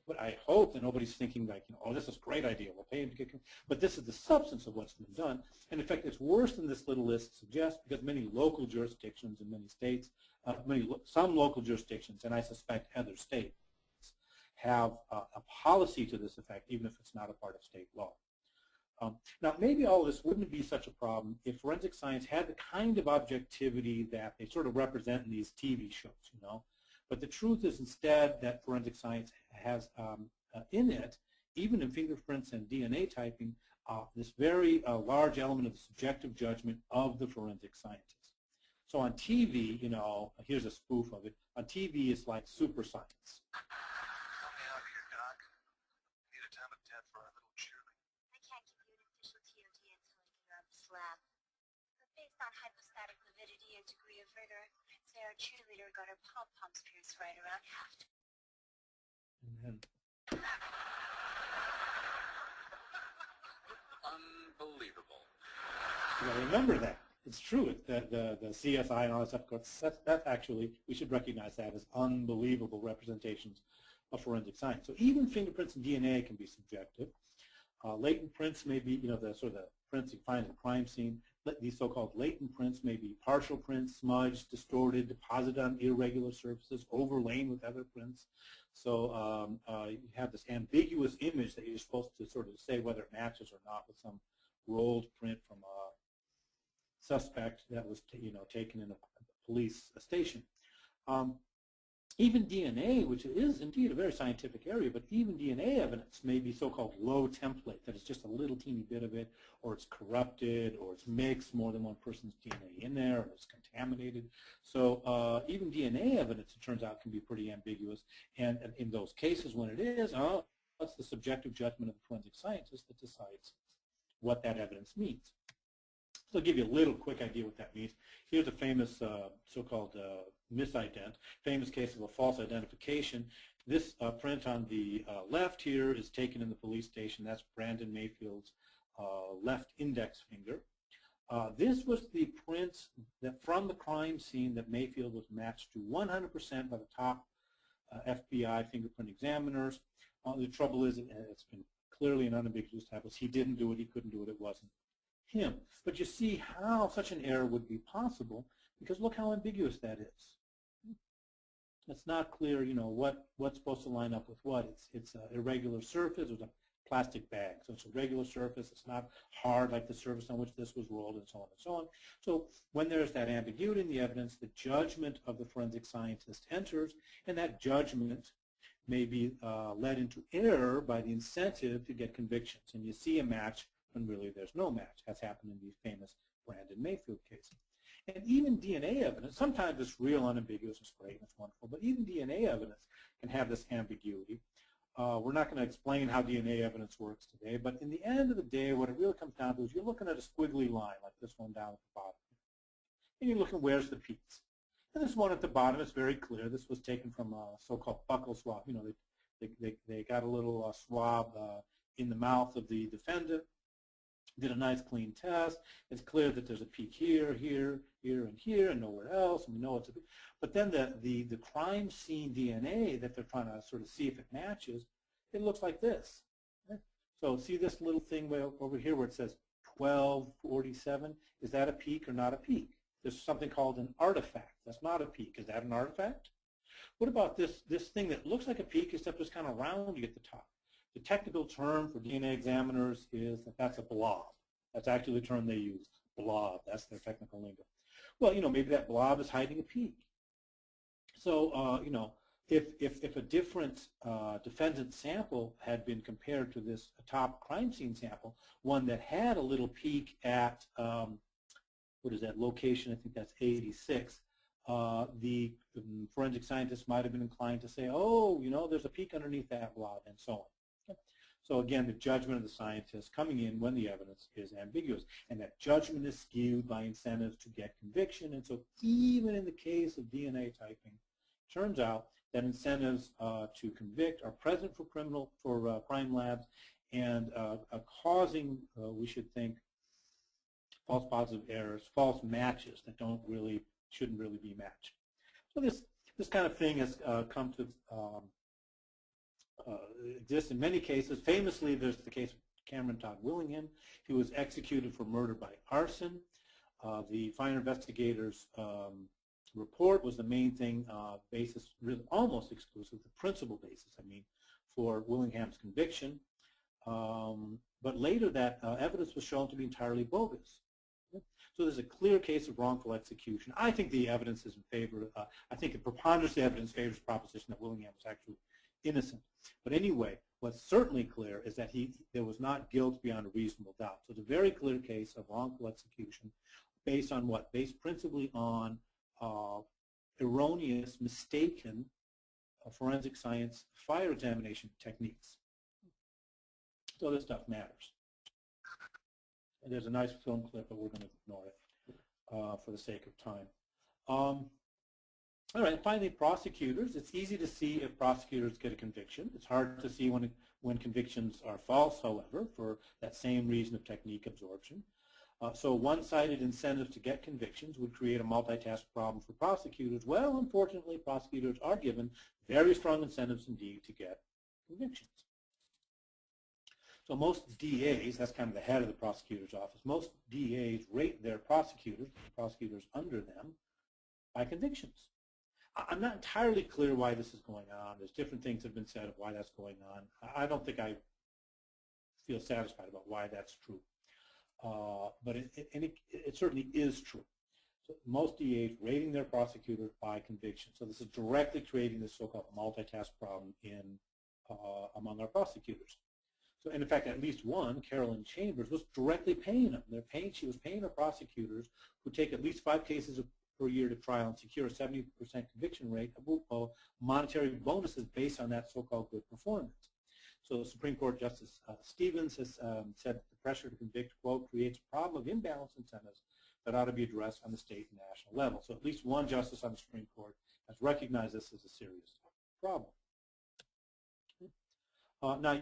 [SPEAKER 2] But I hope that nobody's thinking like, oh, this is a great idea. We're paying to get convictions. But this is the substance of what's been done. And in fact, it's worse than this little list suggests because many local jurisdictions in many states, some local jurisdictions, and I suspect other states, have a policy to this effect, even if it's not a part of state law. Now, maybe all this wouldn't be such a problem if forensic science had the kind of objectivity that they sort of represent in these TV shows, But the truth is instead that forensic science has in it, even in fingerprints and DNA typing, this very large element of the subjective judgment of the forensic scientist. So on TV, here's a spoof of it. On TV, it's like super science.
[SPEAKER 8] Hypostatic lividity and degree of rigor, say our cheerleader got her pom-poms pierced right around half.
[SPEAKER 3] Unbelievable.
[SPEAKER 2] Remember that. It's true. The CSI and all that stuff, that's actually, we should recognize that as unbelievable representations of forensic science. So even fingerprints and DNA can be subjective. Latent prints may be, the sort of the prints you find in a crime scene. These so-called latent prints may be partial prints, smudged, distorted, deposited on irregular surfaces, overlain with other prints. So you have this ambiguous image that you're supposed to sort of say whether it matches or not with some rolled print from a suspect that was taken in a police station. Even DNA, which is indeed a very scientific area, but even DNA evidence may be so-called low template, that it's just a little teeny bit of it, or it's corrupted, or it's mixed, more than one person's DNA in there, or it's contaminated. So even DNA evidence, it turns out, can be pretty ambiguous. And in those cases when it is, that's the subjective judgment of the forensic scientist that decides what that evidence means. So I'll give you a little quick idea what that means. Here's a famous so-called misident, famous case of a false identification. This print on the left here is taken in the police station. That's Brandon Mayfield's left index finger. This was the prints that from the crime scene that Mayfield was matched to 100% by the top FBI fingerprint examiners. The trouble is, it's been clearly and unambiguously established, he didn't do it, he couldn't do it, it wasn't him. But you see how such an error would be possible, because look how ambiguous that is. It's not clear, what's supposed to line up with what. It's an irregular surface. It's a plastic bag, so it's a regular surface. It's not hard like the surface on which this was rolled, and so on and so on. So when there's that ambiguity in the evidence, the judgment of the forensic scientist enters, and that judgment may be led into error by the incentive to get convictions. And you see a match when really there's no match, as happened in the famous Brandon Mayfield case. And even DNA evidence, sometimes it's real unambiguous, it's great, it's wonderful, but even DNA evidence can have this ambiguity. We're not going to explain how DNA evidence works today, but in the end of the day, what it really comes down to is you're looking at a squiggly line, like this one down at the bottom. And you're looking, where's the piece? And this one at the bottom is very clear. This was taken from a so-called buccal swab. They got a little swab in the mouth of the defendant, did a nice clean test. It's clear that there's a peak here, here, here, and here, and nowhere else. And we know it's a peak. But then the crime scene DNA that they're trying to sort of see if it matches, it looks like this. So see this little thing over here where it says 1247? Is that a peak or not a peak? There's something called an artifact. That's not a peak. Is that an artifact? What about this thing that looks like a peak except it's kind of rounded at the top? The technical term for DNA examiners is that that's a blob. That's actually the term they use, blob. That's their technical lingo. Well, maybe that blob is hiding a peak. So, if a different defendant sample had been compared to this top crime scene sample, one that had a little peak at, what is that location? I think that's 86. The forensic scientist might have been inclined to say, oh, there's a peak underneath that blob, and so on. Okay. So again, the judgment of the scientist coming in when the evidence is ambiguous, and that judgment is skewed by incentives to get conviction. And so even in the case of DNA typing, turns out that incentives to convict are present for crime labs and causing, we should think, false positive errors, false matches that shouldn't really be matched. So this kind of thing has come to exist in many cases. Famously, there's the case of Cameron Todd Willingham. He was executed for murder by arson. The fire investigators' report was the main thing, basis, really almost exclusive, the principal basis, for Willingham's conviction. But later that evidence was shown to be entirely bogus. So there's a clear case of wrongful execution. I think the evidence is in favor, I think the preponderance of the evidence favors the proposition that Willingham was actually innocent. But anyway, what's certainly clear is that there was not guilt beyond a reasonable doubt. So it's a very clear case of wrongful execution based on what? Based principally on erroneous, mistaken forensic science fire examination techniques. So this stuff matters. And there's a nice film clip, but we're going to ignore it for the sake of time. All right, finally, prosecutors. It's easy to see if prosecutors get a conviction. It's hard to see when convictions are false, however, for that same reason of technique absorption. So one-sided incentives to get convictions would create a multitask problem for prosecutors. Well, unfortunately, prosecutors are given very strong incentives indeed to get convictions. So most DAs, that's kind of the head of the prosecutor's office, most DAs rate their prosecutors under them, by convictions. I'm not entirely clear why this is going on. There's different things that have been said of why that's going on. I don't think I feel satisfied about why that's true. But it certainly is true. So most DAs rating their prosecutors by conviction. So this is directly creating this so-called multitask problem among our prosecutors. So, and in fact, at least one, Carolyn Chambers, was directly paying them. She was paying her prosecutors who take at least 5 cases per year to trial and secure a 70% conviction rate of monetary bonuses based on that so-called good performance. So the Supreme Court Justice Stevens has said that the pressure to convict, quote, creates a problem of imbalanced incentives that ought to be addressed on the state and national level. So at least one justice on the Supreme Court has recognized this as a serious problem. Now,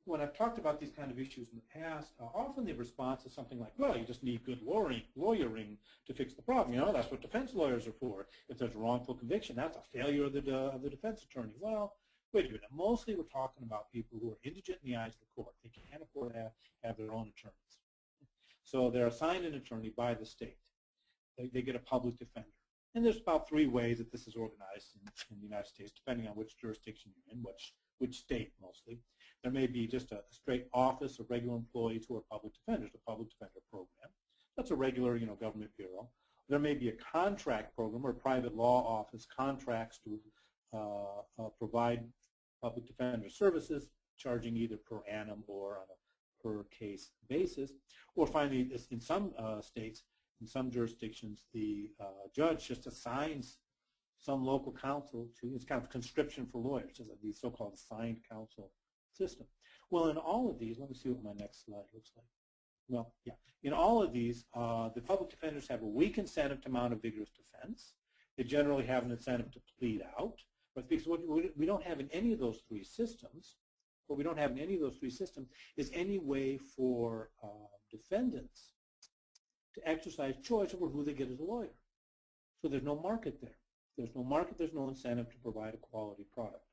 [SPEAKER 2] when I've talked about these kind of issues in the past, often the response is something like, well, you just need good lawyering to fix the problem. That's what defense lawyers are for. If there's a wrongful conviction, that's a failure of the defense attorney. Well, wait a minute. Mostly we're talking about people who are indigent in the eyes of the court. They can't afford to have their own attorneys. So they're assigned an attorney by the state. They get a public defender. And there's about 3 ways that this is organized in the United States, depending on which jurisdiction you're in, which state mostly. There may be just a straight office of regular employees who are public defenders, the public defender program. That's a regular, government bureau. There may be a contract program or a private law office contracts to provide public defender services, charging either per annum or on a per case basis. Or finally, in some states, in some jurisdictions, the judge just assigns some local counsel to, it's kind of conscription for lawyers, the so-called assigned counsel system. Well, in all of these, let me see what my next slide looks like. Well, yeah, in all of these, the public defenders have a weak incentive to mount a vigorous defense. They generally have an incentive to plead out. But because what we don't have in any of those 3 systems, what we don't have in any of those 3 systems is any way for defendants to exercise choice over who they get as a lawyer. So there's no market there. There's no market, there's no incentive to provide a quality product.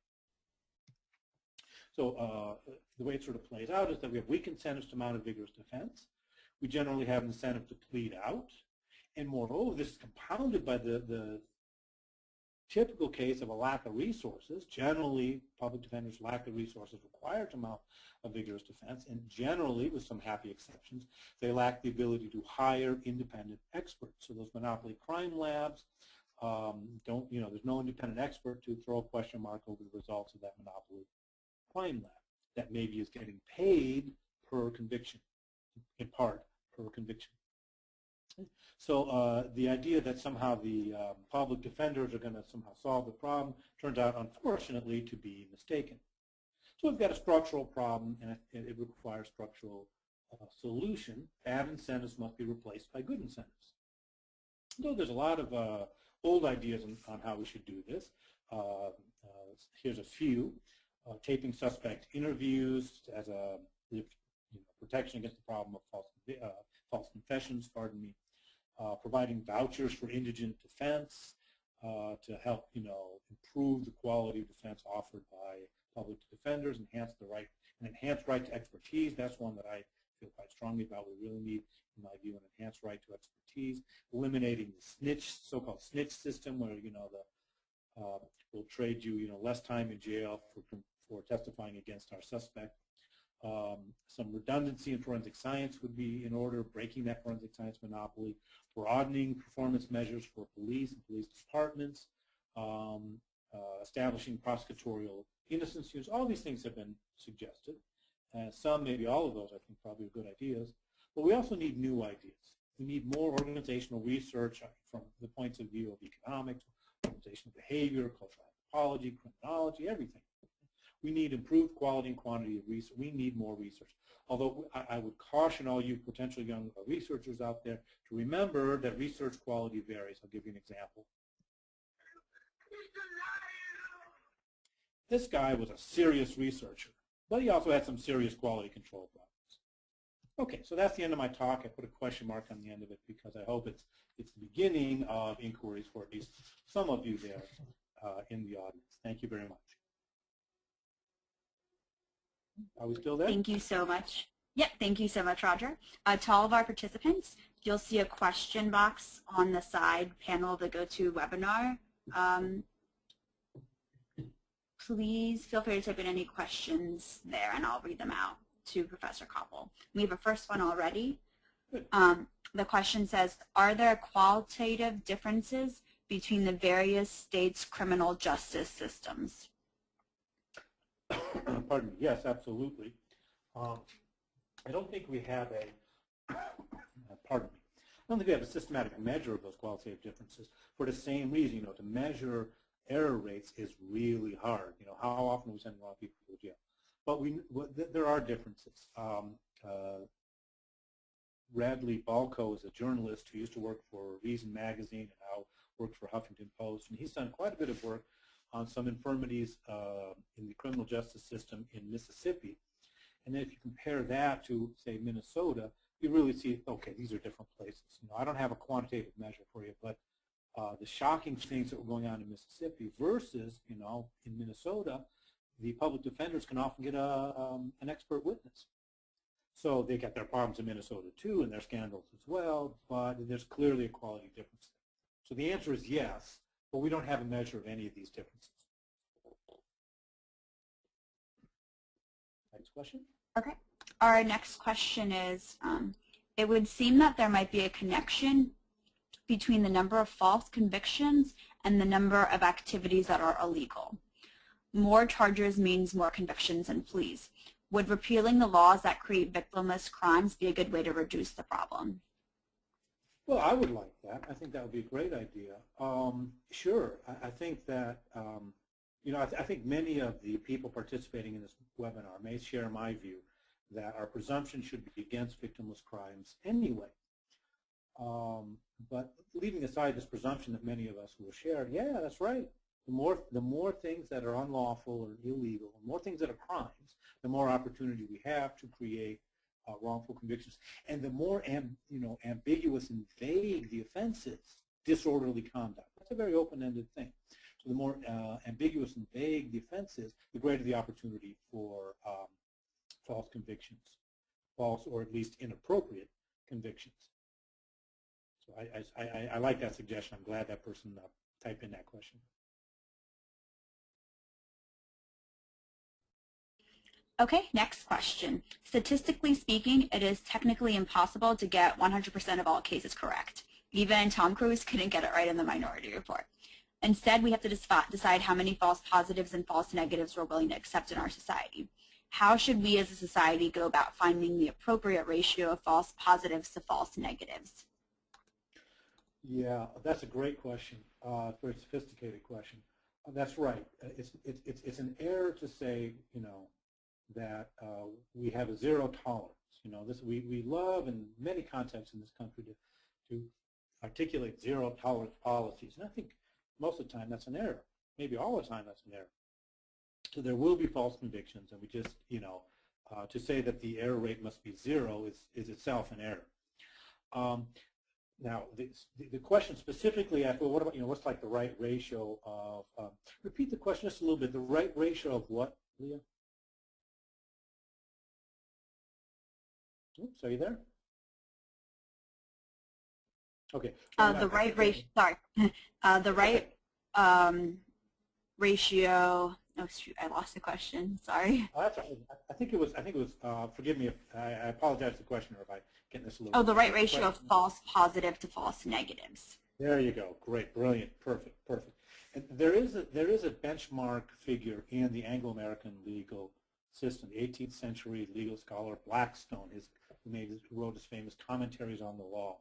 [SPEAKER 2] So the way it sort of plays out is that we have weak incentives to mount a vigorous defense. We generally have an incentive to plead out. And moreover, this is compounded by the typical case of a lack of resources. Generally, public defenders lack the resources required to mount a vigorous defense, and generally, with some happy exceptions, they lack the ability to hire independent experts. So those monopoly crime labs there's no independent expert to throw a question mark over the results of that monopoly crime lab that maybe is getting paid per conviction, in part per conviction. So the idea that somehow the public defenders are going to somehow solve the problem turns out, unfortunately, to be mistaken. So we've got a structural problem, and it requires structural solution. Bad incentives must be replaced by good incentives. So there's a lot of old ideas on how we should do this. Here's a few. Taping suspect interviews as a protection against the problem of false confessions, pardon me. Providing vouchers for indigent defense to help, improve the quality of defense offered by public defenders, enhanced right to expertise. That's one that I feel quite strongly about. We really need, in my view, an enhanced right to expertise. Eliminating the so-called snitch system, where we'll trade you, less time in jail for testifying against our suspect. Some redundancy in forensic science would be in order, breaking that forensic science monopoly, broadening performance measures for police and police departments, establishing prosecutorial innocence units. All these things have been suggested. Some, maybe all of those, I think probably are good ideas. But we also need new ideas. We need more organizational research from the points of view of economics, organizational behavior, cultural anthropology, criminology, everything. We need improved quality and quantity of research. We need more research. Although I would caution all you potential young researchers out there to remember that research quality varies. I'll give you an example. This guy was a serious researcher, but he also had some serious quality control problems. Okay, so that's the end of my talk. I put a question mark on the end of it because I hope it's the beginning of inquiries for at least some of you there in the audience. Thank you very much. Are we still there?
[SPEAKER 1] Thank you so much. Yep, thank you so much, Roger. To all of our participants, you'll see a question box on the side panel of the GoToWebinar. Please feel free to type in any questions there, and I'll read them out to Professor Koppl. We have a first one already. The question says, are there qualitative differences between the various states' criminal justice systems?
[SPEAKER 2] Pardon me. Yes, absolutely. I don't think we have pardon me. I don't think we have a systematic measure of those qualitative differences for the same reason. To measure error rates is really hard. How often are we sending wrong people to jail? But there are differences. Radley Balco is a journalist who used to work for Reason magazine and now works for Huffington Post, and he's done quite a bit of work on some infirmities in the criminal justice system in Mississippi. And then if you compare that to, say, Minnesota, you really see, okay, these are different places. I don't have a quantitative measure for you, but the shocking things that were going on in Mississippi versus, in Minnesota, the public defenders can often get an expert witness. So they get their problems in Minnesota too, and their scandals as well, but there's clearly a quality difference. So the answer is yes, but we don't have a measure of any of these differences. Next question.
[SPEAKER 1] Okay. Our next question is, it would seem that there might be a connection between the number of false convictions and the number of activities that are illegal. More charges means more convictions and pleas. Would repealing the laws that create victimless crimes be a good way to reduce the problem?
[SPEAKER 2] Well, I would like that. I think that would be a great idea. Sure. I think that, I think many of the people participating in this webinar may share my view that our presumption should be against victimless crimes anyway. But leaving aside this presumption that many of us will share, yeah, that's right. The more things that are unlawful or illegal, the more things that are crimes, the more opportunity we have to create wrongful convictions. And the more ambiguous and vague the offense is, disorderly conduct. That's a very open-ended thing. So the more ambiguous and vague the offense is, the greater the opportunity for false convictions, false or at least inappropriate convictions. So I like that suggestion. I'm glad that person typed in that question.
[SPEAKER 1] Okay, next question. Statistically speaking, it is technically impossible to get 100% of all cases correct. Even Tom Cruise couldn't get it right in the Minority Report. Instead, we have to decide how many false positives and false negatives we're willing to accept in our society. How should we as a society go about finding the appropriate ratio of false positives to false negatives?
[SPEAKER 2] Yeah, that's a great question. Very sophisticated question. That's right. It's an error to say, that we have a zero tolerance. We love in many contexts in this country to articulate zero tolerance policies, and I think most of the time that's an error. Maybe all the time that's an error. So there will be false convictions, and we just, to say that the error rate must be zero is itself an error. Now, the question specifically asked, well, what about, what's like the right ratio of, repeat the question just a little bit, the right ratio of what, Leah? Oops, are you there? Okay.
[SPEAKER 1] The right ratio, sorry. The right ratio, oh shoot, I lost the question, sorry.
[SPEAKER 2] Oh, that's right. I think it was, forgive me if, I apologize to the questioner if I get this a little.
[SPEAKER 1] Oh, the right ratio of false positive to false negatives.
[SPEAKER 2] There you go, great, brilliant, perfect, perfect. And there is a benchmark figure in the Anglo-American legal system. The 18th century legal scholar Blackstone, who wrote his famous Commentaries on the Law.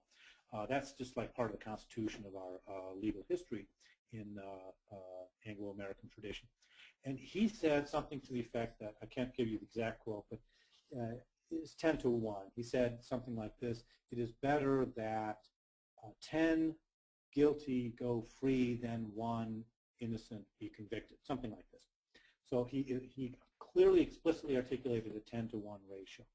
[SPEAKER 2] That's just like part of the constitution of our legal history in Anglo-American tradition. And he said something to the effect that, I can't give you the exact quote, but it's 10 to 1. He said something like this: it is better that 10 guilty go free than 1 innocent be convicted, something like this. So he clearly, explicitly articulated a 10 to 1 ratio.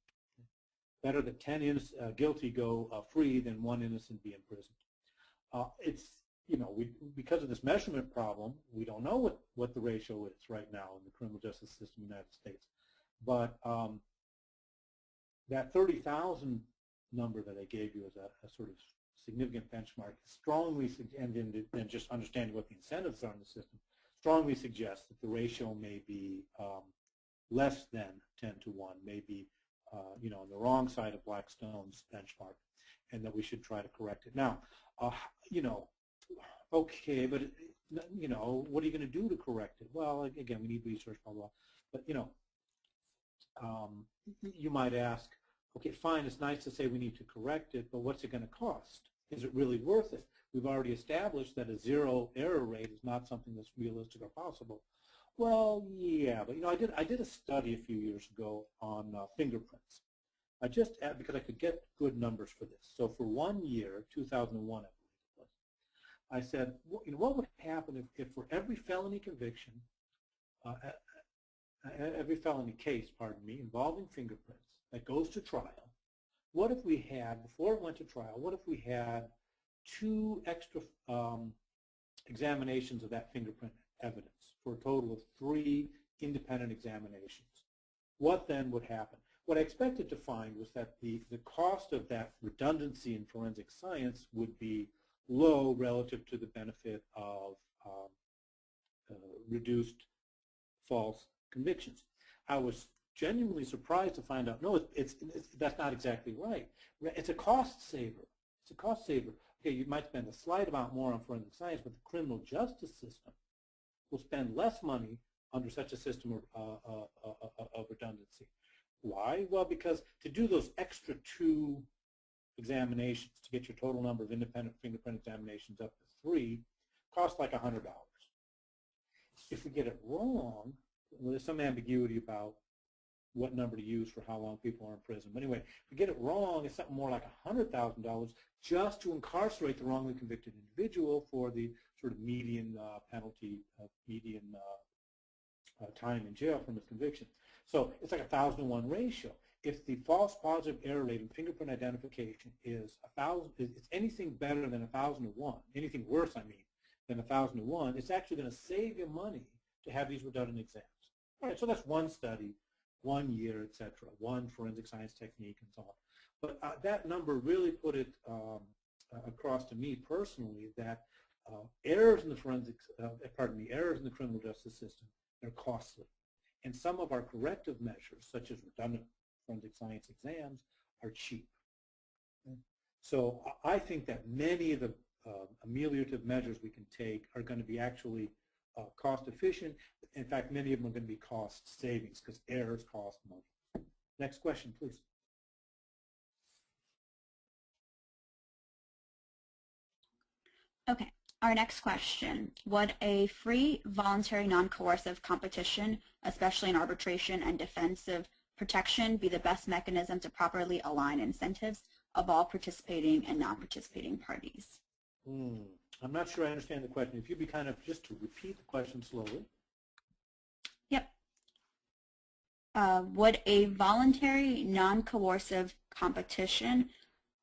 [SPEAKER 2] Better that 10 guilty go free than 1 innocent be imprisoned. It's, because of this measurement problem, we don't know what the ratio is right now in the criminal justice system in the United States. But that 30,000 number that I gave you as a sort of significant benchmark strongly, and then just understanding what the incentives are in the system, strongly suggests that the ratio may be less than 10 to 1, maybe on the wrong side of Blackstone's benchmark, and that we should try to correct it. Now, okay, but what are you going to do to correct it? Well, again, we need research, blah, blah. But you might ask, okay, fine, it's nice to say we need to correct it, but what's it going to cost? Is it really worth it? We've already established that a zero error rate is not something that's realistic or possible. Well, yeah, but I did a study a few years ago on fingerprints. I just because I could get good numbers for this. So for 1 year, 2001, I believe it was, I said, what would happen if for every felony conviction, every felony case, pardon me, involving fingerprints that goes to trial, what if we had, before it went to trial, what if we had 2 extra examinations of that fingerprint evidence for a total of 3 independent examinations? What then would happen? What I expected to find was that the cost of that redundancy in forensic science would be low relative to the benefit of reduced false convictions. I was genuinely surprised to find out, no, that's not exactly right. It's a cost saver. It's a cost saver. Okay, you might spend a slight amount more on forensic science, but the criminal justice system will spend less money under such a system of redundancy. Why? Well, because to do those extra 2 examinations, to get your total number of independent fingerprint examinations up to 3, costs like $100. If we get it wrong, well, there's some ambiguity about what number to use for how long people are in prison. But anyway, if we get it wrong, it's something more like $100,000 just to incarcerate the wrongly convicted individual for the sort of median penalty, median time in jail from his conviction. So it's like a 1,000-to-1 ratio. If the false positive error rate in fingerprint identification is it's anything better than 1,000 to 1, anything worse, I mean, than 1,001, it's actually going to save you money to have these redundant exams. All right, so that's one study, 1 year, et cetera, one forensic science technique, and so on. But that number really put it across to me personally that errors in the errors in the criminal justice system are costly. And some of our corrective measures, such as redundant forensic science exams, are cheap. So I think that many of the ameliorative measures we can take are going to be actually cost efficient. In fact, many of them are going to be cost savings because errors cost money. Next question, please.
[SPEAKER 1] Okay, our next question. Would a free, voluntary, non-coercive competition, especially in arbitration and defensive protection, be the best mechanism to properly align incentives of all participating and non-participating parties?
[SPEAKER 2] I'm not sure I understand the question. If you'd be kind of just to repeat the question slowly.
[SPEAKER 1] Yep. Would a voluntary, non-coercive competition,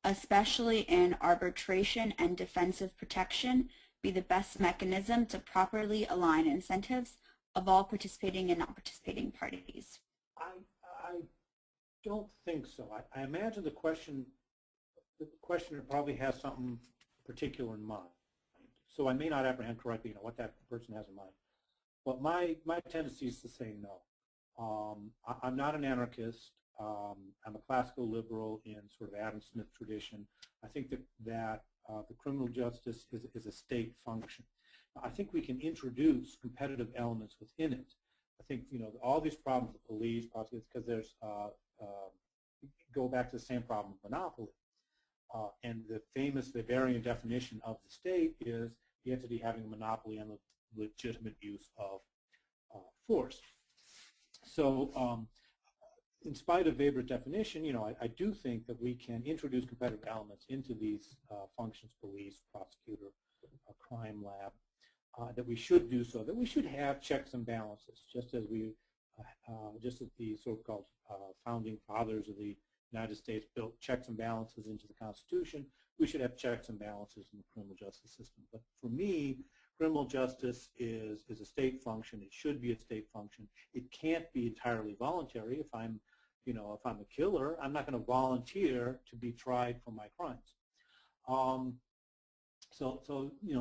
[SPEAKER 1] especially in arbitration and defensive protection, be the best mechanism to properly align incentives of all participating and non-participating parties?
[SPEAKER 2] I don't think so. I imagine the questioner probably has something particular in mind. So I may not apprehend correctly, what that person has in mind. But my tendency is to say no. I'm not an anarchist. I'm a classical liberal in sort of Adam Smith tradition. I think that the criminal justice is a state function. I think we can introduce competitive elements within it. I think all these problems with police, prosecutors, because there's go back to the same problem of monopoly. And the famous Weberian definition of the state is the entity having a monopoly on the legitimate use of force. So in spite of Weber's definition, I do think that we can introduce competitive elements into these functions, police, prosecutor, crime lab, that we should do so, that we should have checks and balances, just as the so-called founding fathers of the United States built checks and balances into the Constitution. We should have checks and balances in the criminal justice system. But for me, criminal justice is a state function. It should be a state function. It can't be entirely voluntary. If I'm a killer, I'm not going to volunteer to be tried for my crimes. So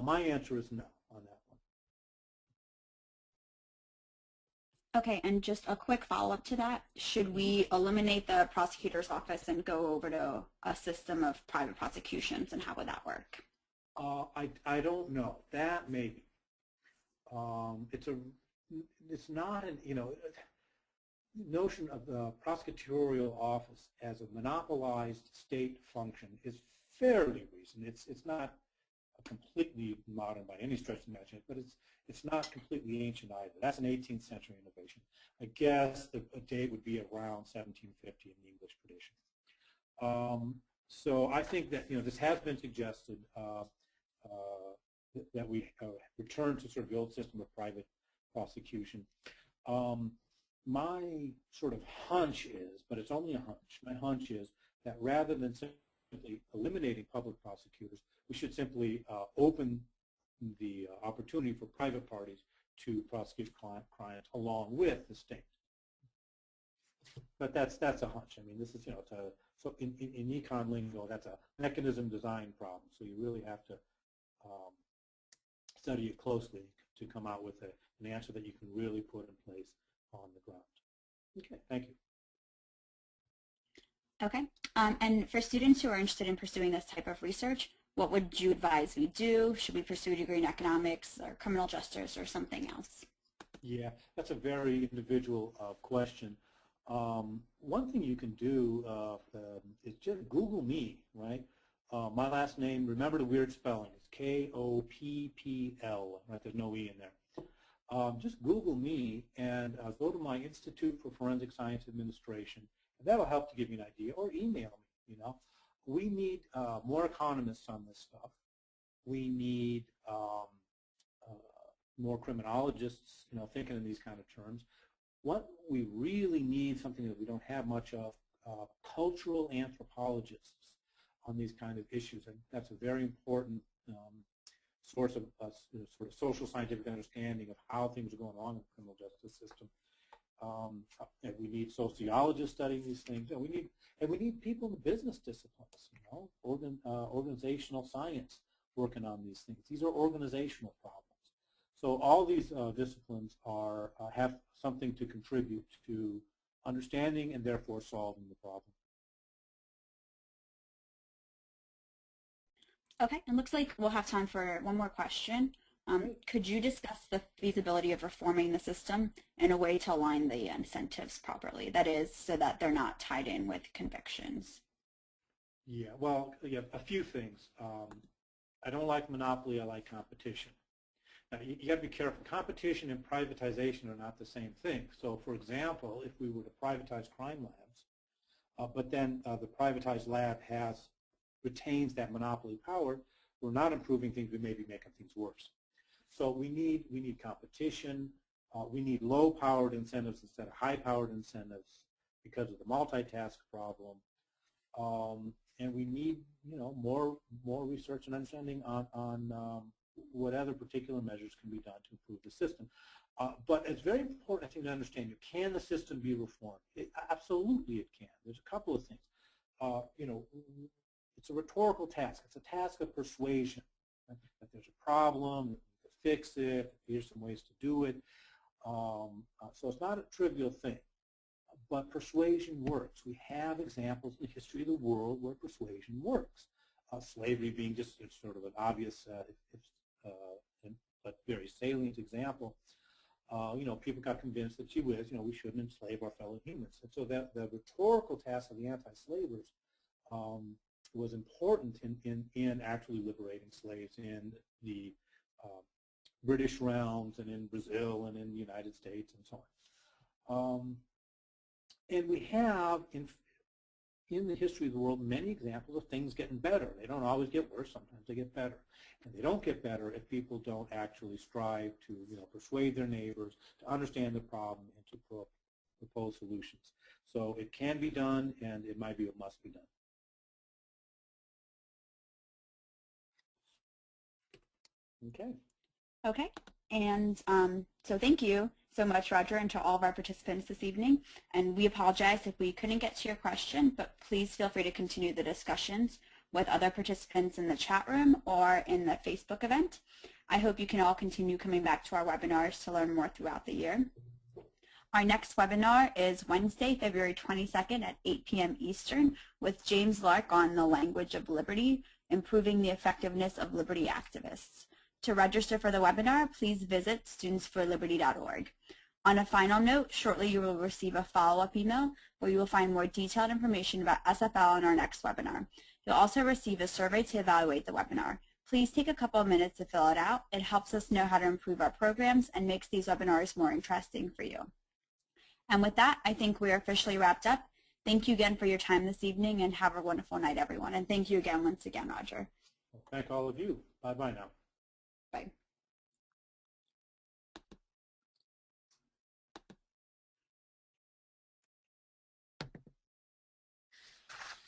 [SPEAKER 2] my answer is no on that one.
[SPEAKER 1] Okay, and just a quick follow-up to that. Should we eliminate the prosecutor's office and go over to a system of private prosecutions, and how would that work?
[SPEAKER 2] I don't know. That maybe. It's not an notion of the prosecutorial office as a monopolized state function is fairly recent. It's not completely modern by any stretch of the imagination, but it's not completely ancient either. That's an 18th century innovation. I guess the date would be around 1750 in the English tradition. So I think that this has been suggested that we return to sort of the old system of private prosecution. My sort of hunch is, but it's only a hunch, my hunch is that rather than simply eliminating public prosecutors, we should simply open the opportunity for private parties to prosecute crimes along with the state. But that's a hunch. I mean, this is so in econ lingo, that's a mechanism design problem. So you really have to study it closely to come out with an answer that you can really put in place on the ground. Okay, thank you.
[SPEAKER 1] Okay, and for students who are interested in pursuing this type of research, what would you advise we do? Should we pursue a degree in economics or criminal justice or something else?
[SPEAKER 2] Yeah, that's a very individual question. One thing you can do is just Google me, right? My last name, remember the weird spelling, it's Koppl, right? There's no E in there. Just Google me and go to my Institute for Forensic Science Administration. And that'll help to give you an idea, or email me, We need more economists on this stuff. We need more criminologists, thinking in these kind of terms. What we really need, something that we don't have much of, cultural anthropologists on these kind of issues. And that's a very important source of sort of social scientific understanding of how things are going on in the criminal justice system. And we need sociologists studying these things, and we need people in the business disciplines, organizational science working on these things. These are organizational problems. So all these disciplines have something to contribute to understanding and therefore solving the problem.
[SPEAKER 1] Okay, it looks like we'll have time for one more question. Could you discuss the feasibility of reforming the system in a way to align the incentives properly? That is, so that they're not tied in with convictions.
[SPEAKER 2] Yeah, well, yeah, a few things. I don't like monopoly, I like competition. Now, you got to be careful. Competition and privatization are not the same thing. So, for example, if we were to privatize crime labs, but then the privatized lab retains that monopoly power, we're not improving things, we may be making things worse. So we need competition. We need low-powered incentives instead of high-powered incentives because of the multitask problem. And we need, more research and understanding on what other particular measures can be done to improve the system. But it's very important, I think, to understand, can the system be reformed? Absolutely it can. There's a couple of things. It's a rhetorical task. It's a task of persuasion. Right? That there's a problem, to fix it, here's some ways to do it. So it's not a trivial thing. But persuasion works. We have examples in the history of the world where persuasion works. Slavery being just sort of an obvious, but very salient example. People got convinced that, gee whiz, we shouldn't enslave our fellow humans. And so that the rhetorical task of the anti-slavers was important in actually liberating slaves in the British realms and in Brazil and in the United States and so on. And we have, in the history of the world, many examples of things getting better. They don't always get worse. Sometimes they get better. And they don't get better if people don't actually strive to persuade their neighbors, to understand the problem, and to propose solutions. So it can be done, and it might be what must be done. Okay.
[SPEAKER 1] Okay, and so thank you so much, Roger, and to all of our participants this evening. And we apologize if we couldn't get to your question, but please feel free to continue the discussions with other participants in the chat room or in the Facebook event. I hope you can all continue coming back to our webinars to learn more throughout the year. Our next webinar is Wednesday, February 22nd at 8 p.m. Eastern with James Lark on the language of liberty, improving the effectiveness of liberty activists. To register for the webinar, please visit studentsforliberty.org. On a final note, shortly you will receive a follow-up email where you will find more detailed information about SFL in our next webinar. You'll also receive a survey to evaluate the webinar. Please take a couple of minutes to fill it out. It helps us know how to improve our programs and makes these webinars more interesting for you. And with that, I think we are officially wrapped up. Thank you again for your time this evening, and have a wonderful night, everyone. And thank you again, once again, Roger.
[SPEAKER 2] Well, thank all of you. Bye-bye now.
[SPEAKER 1] Bye.